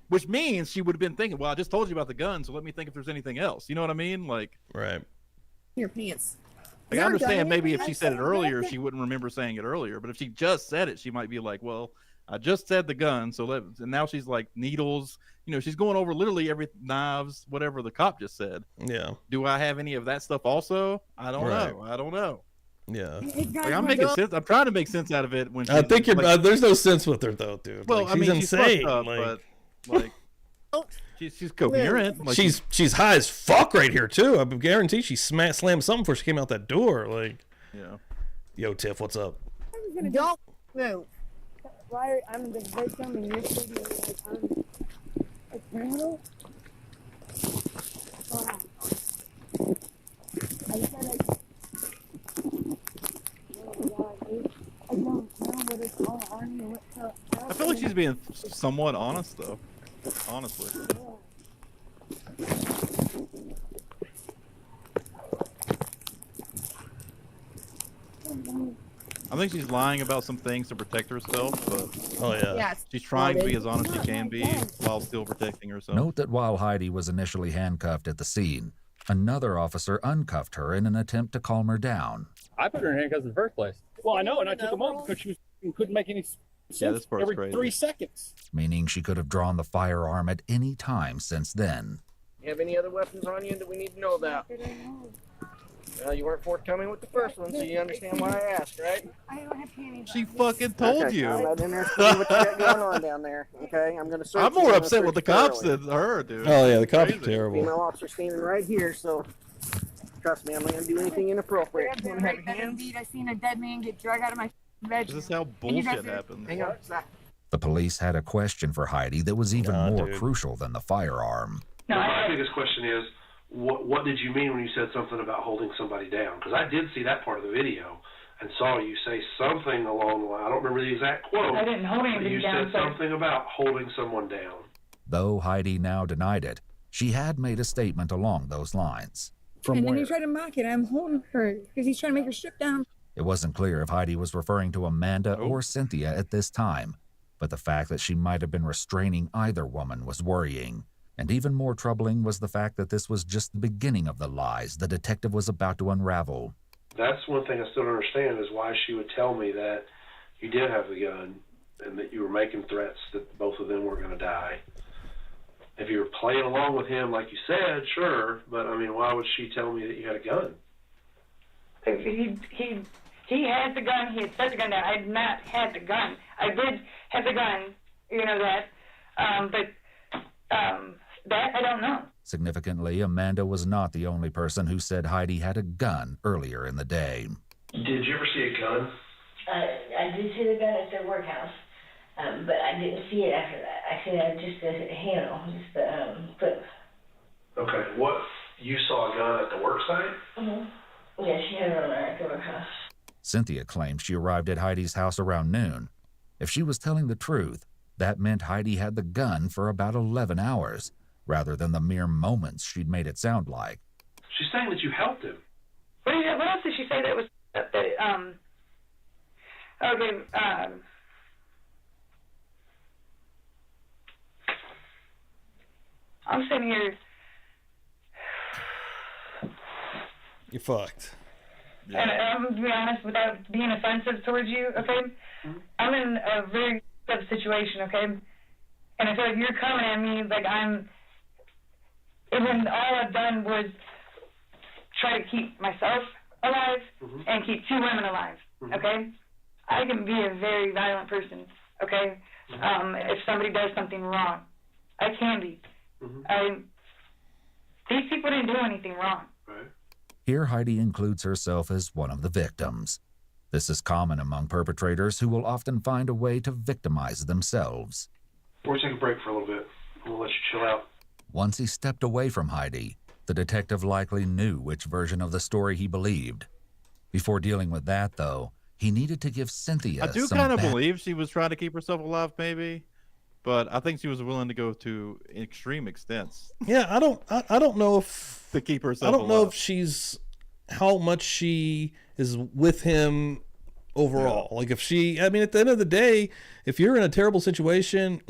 which means she would have been thinking, well, I just told you about the gun, so let me think if there's anything else. You know what I mean? Like, right. Your pants. Like, I understand maybe if she said it earlier, she wouldn't remember saying it earlier. But if she just said it, she might be like, well, I just said the gun, and now she's like needles. You know, she's going over literally every knives, whatever the cop just said. Yeah. Do I have any of that stuff also? I don't know. I don't know. Yeah. Like, I'm making sense. I'm trying to make sense out of it. When I think you're. like, there's no sense with her though, dude. well, Like, I she's mean, insane. she's fucked up, but like, she's coherent. Like, she's high as fuck right here too. I guarantee she slammed something before she came out that door. Like, yeah. Yo, Tiff, what's up? Don't move. Why I'm the victim and you're sitting like I'm a criminal? Wow. I said I don't know what it's all on you. I feel like she's being somewhat honest though. Honestly. I think she's lying about some things to protect herself, but she's trying to be as honest as she can be while still protecting herself. Note that while Heidi was initially handcuffed at the scene, another officer uncuffed her in an attempt to calm her down. I put her in handcuffs in the first place. Well, I know, and I took them off because she couldn't make any sense this part's every crazy. 3 seconds. Meaning she could have drawn the firearm at any time since then. You have any other weapons on you that we need to know about? Well, you weren't forthcoming with the first one, so you understand why I asked, right? I don't have panties. She fucking told you. I'm not in there to see what you got going on down there, okay? I'm going to search. I'm more upset with the cops than her, dude. Oh yeah, the cops are terrible. Female officer standing right here, so trust me, I'm not going to do anything inappropriate. I've been right there. Indeed, I seen a dead man get dragged out of my bedroom. This is how bullshit happens. Hang on. The police had a question for Heidi that was even more crucial than the firearm. My biggest question is, what did you mean when you said something about holding somebody down? Because I did see that part of the video and saw you say something along the line. I don't remember the exact quote. I didn't hold but anybody you down. said something about holding someone down. Though Heidi now denied it, she had made a statement along those lines. And then he tried to mock it. I'm holding her because he's trying to make her strip down. It wasn't clear if Heidi was referring to Amanda or Cynthia at this time, but the fact that she might have been restraining either woman was worrying. And even more troubling was the fact that this was just the beginning of the lies the detective was about to unravel. That's one thing I still don't understand is why she would tell me that you did have the gun and that you were making threats that both of them were going to die. If you were playing along with him like you said, sure, but I mean, why would she tell me that you had a gun? He had the gun. He had set the gun down. I had not had the gun. I did have the gun. You know that. That I don't know. Significantly, Amanda was not the only person who said Heidi had a gun earlier in the day. Did you ever see a gun? I did see the gun at their workhouse, but I didn't see it after that. I see just a handle, just the clip. Okay, what, you saw a gun at the work site? Mm-hmm. Yeah, she had it on her at the workhouse. Cynthia claimed she arrived at Heidi's house around noon. If she was telling the truth, that meant Heidi had the gun for about 11 hours, rather than the mere moments she'd made it sound like. She's saying that you helped him. What else did she say that was I'm sitting here. You're fucked. Yeah. And I'm going to be honest, without being offensive towards you, okay? Mm-hmm. I'm in a very tough situation, okay? And I feel like you're coming at me like when all I've done was try to keep myself alive and keep two women alive, okay? I can be a very violent person, okay? If somebody does something wrong, I can be. These people didn't do anything wrong. Right. Here, Heidi includes herself as one of the victims. This is common among perpetrators who will often find a way to victimize themselves. We'll take a break for a little bit. We'll let you chill out. Once he stepped away from Heidi, the detective likely knew which version of the story he believed. Before dealing with that, though, he needed to give Cynthia I do kind of believe she was trying to keep herself alive, maybe. But I think she was willing to go to extreme extents. Yeah, I don't know if to keep herself. I don't know if she's how much she is with him overall. Like if she, I mean, at the end of the day, if you're in a terrible situation,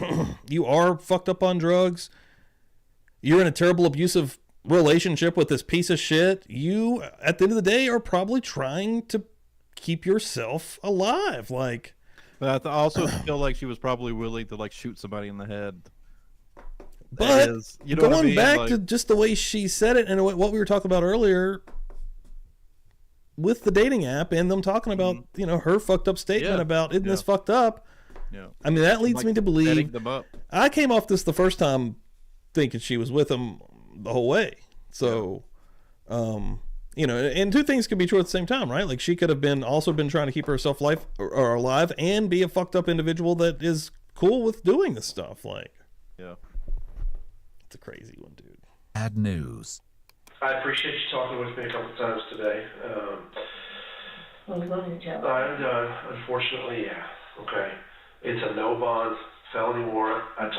you are fucked up on drugs, you're in a terrible abusive relationship with this piece of shit, you, at the end of the day, are probably trying to keep yourself alive. Like, but I also feel like she was probably willing to like shoot somebody in the head. But you know what I going mean? back Like, to just the way she said it and what we were talking about earlier with the dating app and them talking about, you know, her fucked up statement about isn't this fucked up? Yeah. I mean, that leads Like me to setting believe them up. I came off this the first time thinking she was with him the whole way. So, you know, and two things could be true at the same time, right? Like she could have been trying to keep herself or alive and be a fucked up individual that is cool with doing this stuff. Like, yeah, it's a crazy one, dude. Bad news. I appreciate you talking with me a couple times today. I'm going to jail. I'm done. Unfortunately, yeah. Okay. It's a no bond felony warrant. I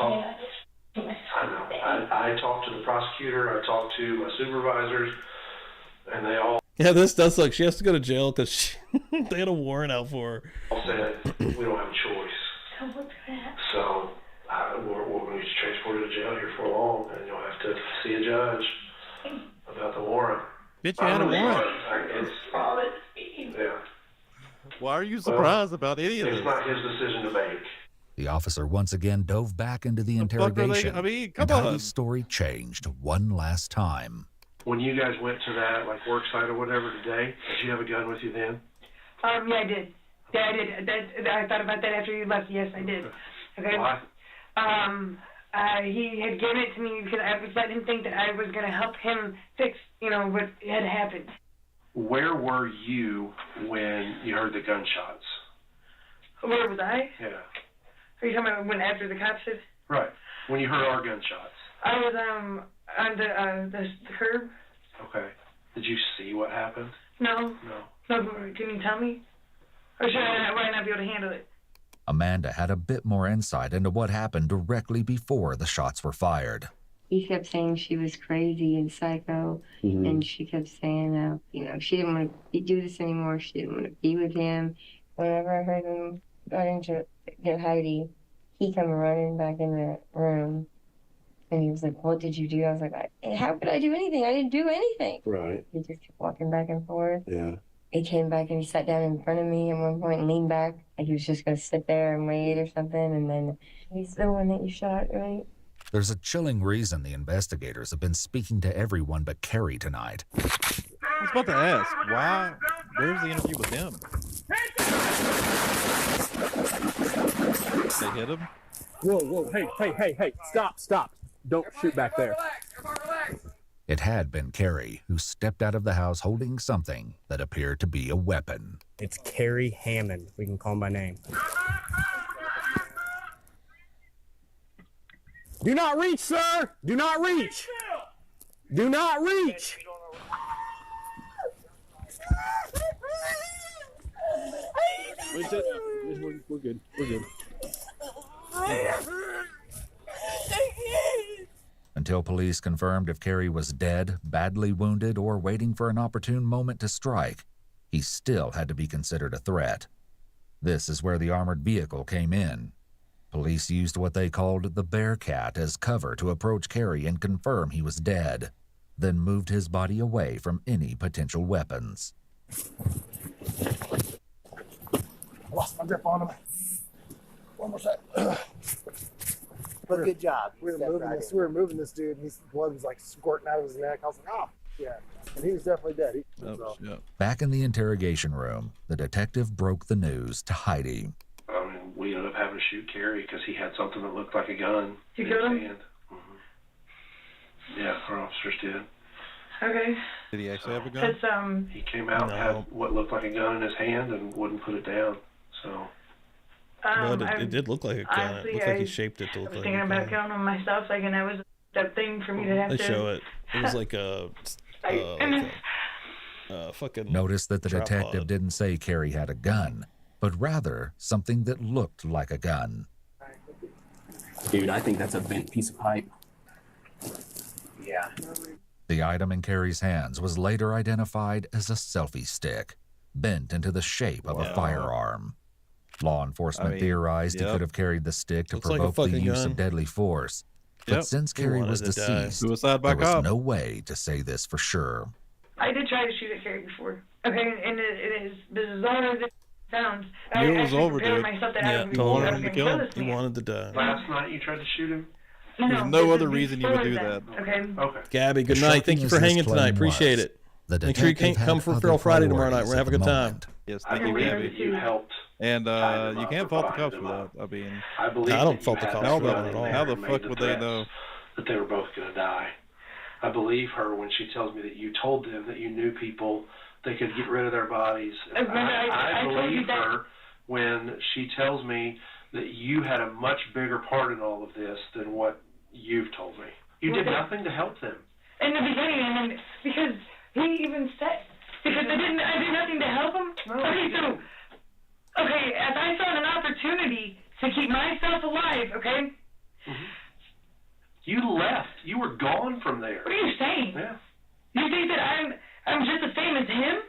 talked to the prosecutor. I talked to my supervisors, and they all Yeah, this does suck. She has to go to jail because they had a warrant out for her. said we don't have a choice. So we're going to transport her to jail here for long, and you'll have to see a judge about the warrant. Bitch, you had a warrant. Yeah. Why are you surprised about any of this? It's not his decision to make. The officer once again dove back into the interrogation. And Heidi's story changed one last time. When you guys went to that work site or whatever today, did you have a gun with you then? Yeah, I did. Yeah, I did. I thought about that after you left. Yes, I did. Okay. Why? He had given it to me because I was letting him think that I was going to help him fix, you know, what had happened. Where were you when you heard the gunshots? Where was I? Yeah. Are you talking about when after the cops did? Right. When you heard our gunshots. I was on the curb. Okay. Did you see what happened? No. No. No. Can you tell me? Or should I not be able to handle it? Amanda had a bit more insight into what happened directly before the shots were fired. He kept saying she was crazy and psycho, and she kept saying, you know, she didn't want to do this anymore. She didn't want to be with him. Whenever I heard him running to get Heidi, he come running back in the room, and he was like, "What did you do?" I was like, "How could I do anything? I didn't do anything." Right. He just kept walking back and forth. Yeah. He came back and he sat down in front of me at one point and leaned back, like he was just going to sit there and wait or something, and then, "He's the one that you shot, right?" There's a chilling reason the investigators have been speaking to everyone but Carrie tonight. I was about to ask, why? Where's the interview with him? They hit him? Whoa, hey, stop. Don't shoot back there. It had been Carrie who stepped out of the house holding something that appeared to be a weapon. It's Carrie Hammond. We can call him by name. Do not reach, sir! Do not reach! Do not reach! We're good. We're good. Until police confirmed if Carrie was dead, badly wounded, or waiting for an opportune moment to strike, he still had to be considered a threat. This is where the armored vehicle came in. Police used what they called the Bearcat as cover to approach Carrie and confirm he was dead, then moved his body away from any potential weapons. I lost my grip on him. One more sec. But good job. We were moving this dude, and his blood was like squirting out of his neck. I was like, oh, yeah. And he was definitely dead. Back in the interrogation room, the detective broke the news to Heidi. We ended up having to shoot Carrie because he had something that looked like a gun. You killed him? Yeah, our officers did. Okay. Did he actually have a gun? It's, He came out and had what looked like a gun in his hand and wouldn't put it down. So. No, it did look like a gun. Honestly, It looked like he shaped it to look I was like thinking a about gun. killing him myself, like, and that was that thing for me to have They to. show it. It was like a fucking. Notice that the tripod. detective didn't say Carrie had a gun, but rather something that looked like a gun. Dude, I think that's a bent piece of pipe. Yeah. The item in Carrie's hands was later identified as a selfie stick. bent into the shape of a firearm. Law enforcement theorized he could have carried the stick to provoke the use of deadly force. But since Carrie was deceased, Suicide by there was cop. no way to say this for sure. I did try to shoot at Carrie before. Okay, and it is bizarre as it sounds. I Knew it was over, prepared dude. myself that Yeah, I was told gonna him to kill kill him. this He man. wanted to die. Last night you tried to shoot him? There's no other reason you would do that. Okay. Okay. Gabby, good As night. Thank shocking you as for this hanging claim tonight. Appreciate was, it. the Make sure you detective can't come had for other Feral Friday tomorrow night. priorities We're gonna have a at good the time. moment. Yes, thank you, Gabby. You helped. And tie them you up can't or fault the bind cops them for up. that. I mean, I believe I don't that fault you the had cops the for that gun at in all. there How the and made fuck would they threats know? that they were both going to die? I believe her when she tells me that you told them that you knew people they could get rid of their bodies. I told you believe that. her when she tells me that you had a much bigger part in all of this than what you've told me. You did nothing to help them. In the beginning, and then, because he even said, because I did nothing to help him. Okay, so, as I saw an opportunity to keep myself alive, okay? You left. You were gone from there. What are you saying? Yeah. You think that I'm just the same as him?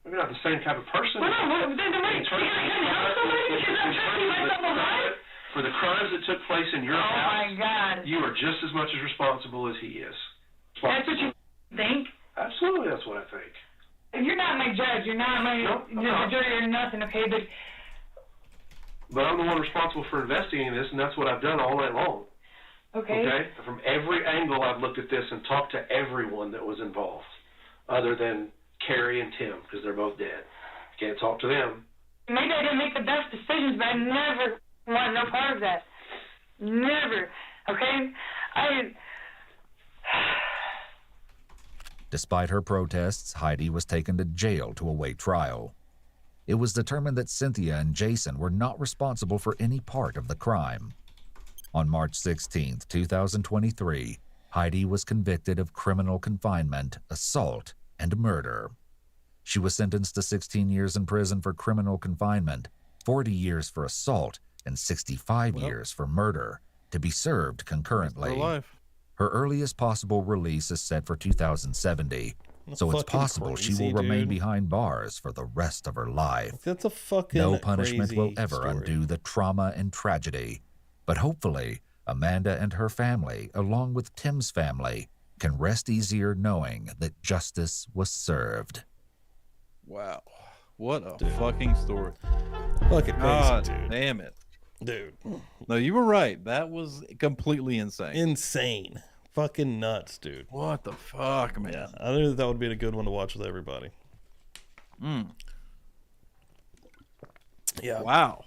You're not the same type of person. Well, no, then what? I can help somebody because I'm trying to keep myself alive? For the crimes that took place in your Oh house, my God. you are just as much as responsible as he is. That's what you think? Absolutely, that's what I think. You're not my judge. You're not my jury or nothing, okay? But I'm the one responsible for investigating this, and that's what I've done all night long. Okay. From every angle, I've looked at this and talked to everyone that was involved, other than Carrie and Tim, because they're both dead. Can't talk to them. Maybe I didn't make the best decisions, but I never want no part of that. Never. Okay? Despite her protests, Heidi was taken to jail to await trial. It was determined that Cynthia and Jason were not responsible for any part of the crime. On March 16, 2023, Heidi was convicted of criminal confinement, assault, and murder. She was sentenced to 16 years in prison for criminal confinement, 40 years for assault, and 65 years for murder, to be served concurrently. For life. Her earliest possible release is set for 2070, so it's possible she will remain behind bars for the rest of her life. That's a fucking No punishment will crazy ever story. undo the trauma and tragedy, but hopefully Amanda and her family, along with Tim's family, can rest easier knowing that justice was served. Wow. What a fucking story. Fucking crazy, God dude. damn it. Dude. No, you were right. That was completely insane. Insane. Fucking nuts, dude. What the fuck, man? Yeah, I knew that would be a good one to watch with everybody. Yeah. Wow.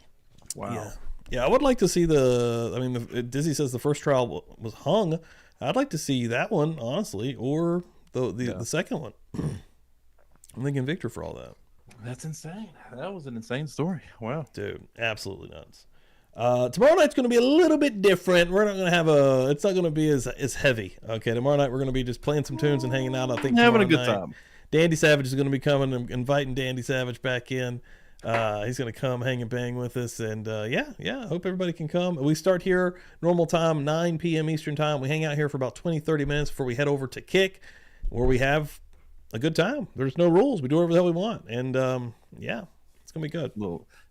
Wow. Yeah. Yeah, I would like to see Dizzy says the first trial was hung. I'd like to see that one, honestly, or the second one. I'm thinking Victor for all that. That's insane. That was an insane story. Wow. Dude, absolutely nuts. Tomorrow night's going to be a little bit different. We're not going to have it's not going to be as heavy. Okay, tomorrow night we're going to be just playing some tunes and hanging out. I think having a tomorrow good night. time. Dandy Savage is going to be coming. I'm inviting Dandy Savage back in. He's going to come hang and bang with us. And I hope everybody can come. We start here normal time, 9 p.m. Eastern time. We hang out here for about 20-30 minutes before we head over to Kick, where we have a good time. There's no rules. We do whatever the hell we want. And it's going to be good.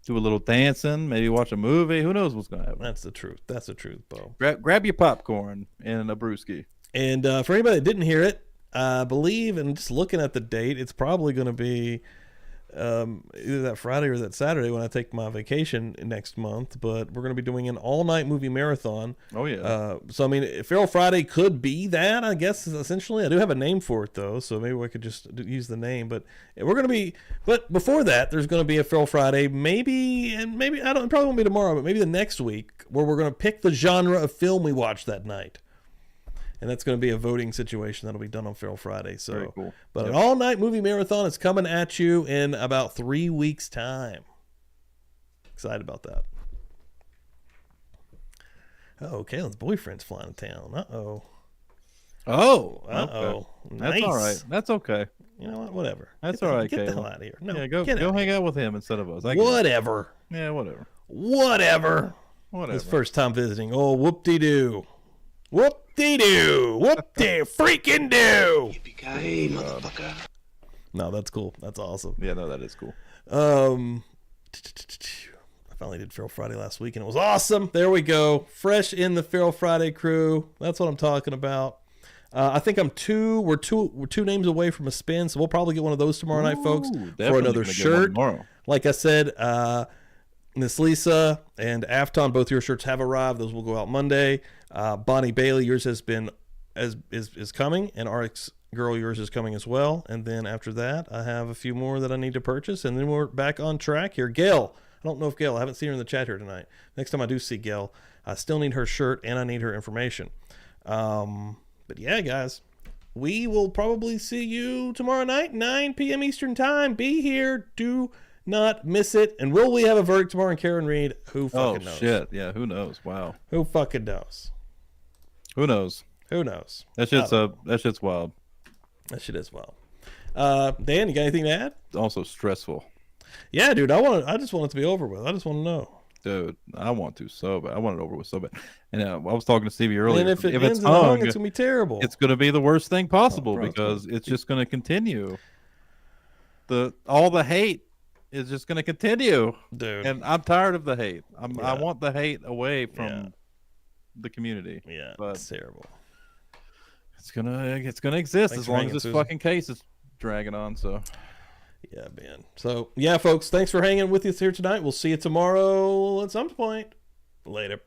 Do a little dancing, maybe watch a movie. Who knows what's going to happen? That's the truth. That's the truth, Bo. Grab your popcorn and a brewski. And for anybody that didn't hear it, I believe, and just looking at the date, it's probably going to be either that Friday or that Saturday when I take my vacation next month. But we're going to be doing an all-night movie marathon. Oh, yeah. So, I mean, Feral Friday could be that, I guess, essentially. I do have a name for it, though, so maybe we could just use the name. But we're going to be... But before that, there's going to be a Feral Friday, it probably won't be tomorrow, but maybe the next week, where we're going to pick the genre of film we watch that night. And that's going to be a voting situation that'll be done on Feral Friday. So, very cool. But an all-night movie marathon is coming at you in about 3 weeks' time. Excited about that. Uh-oh, Kaylin's boyfriend's flying to town. Uh-oh. Oh. Uh-oh. Okay. Nice. That's all right. That's okay. You know what? Whatever. That's all right, Get the Kaylin. hell out of here. No, yeah, go out. hang out with him instead of us. I get it. Whatever. Yeah, whatever. Whatever. His first time visiting. Oh, whoop-de-doo. Whoop-de-doo. Whoop-de-freaking-doo. Yippee-ki-yay, motherfucker. No, that's cool. That's awesome. Yeah, no, that is cool. I finally did Feral Friday last week, and it was awesome. There we go. Fresh in the Feral Friday crew. That's what I'm talking about. I think we're two names away from a spin, so we'll probably get one of those tomorrow night, folks, for another shirt. Like I said, Miss Lisa and Afton, both your shirts have arrived. Those will go out Monday. Bonnie Bailey, yours has been is coming, and RX Girl, yours is coming as well. And then after that, I have a few more that I need to purchase, and then we're back on track here. Gail, I don't know if Gail, I haven't seen her in the chat here tonight. Next time I do see Gail, I still need her shirt and I need her information. But yeah, guys, we will probably see you tomorrow night, 9 p.m. Eastern time. Be here. Do not miss it. And will we have a verdict tomorrow in Karen Reed? Who fucking knows? Oh, shit. Yeah, who knows? Wow. Who fucking knows? Who knows? Who knows? That shit's wild. That shit is wild. Dan, you got anything to add? Also stressful. Yeah, dude. I just want it to be over with. I just want to know. Dude, I want to so bad. I want it over with so bad. And I was talking to Stevie earlier. And if it's hung, it's gonna be terrible. It's gonna be the worst thing possible because it's just gonna continue. All the hate is just gonna continue, dude. And I'm tired of the hate. I want the hate away from the community. Yeah, but it's terrible. It's gonna exist as long as this fucking case is dragging on. So. Yeah, man. So, yeah, folks, thanks for hanging with us here tonight. We'll see you tomorrow at some point. Later.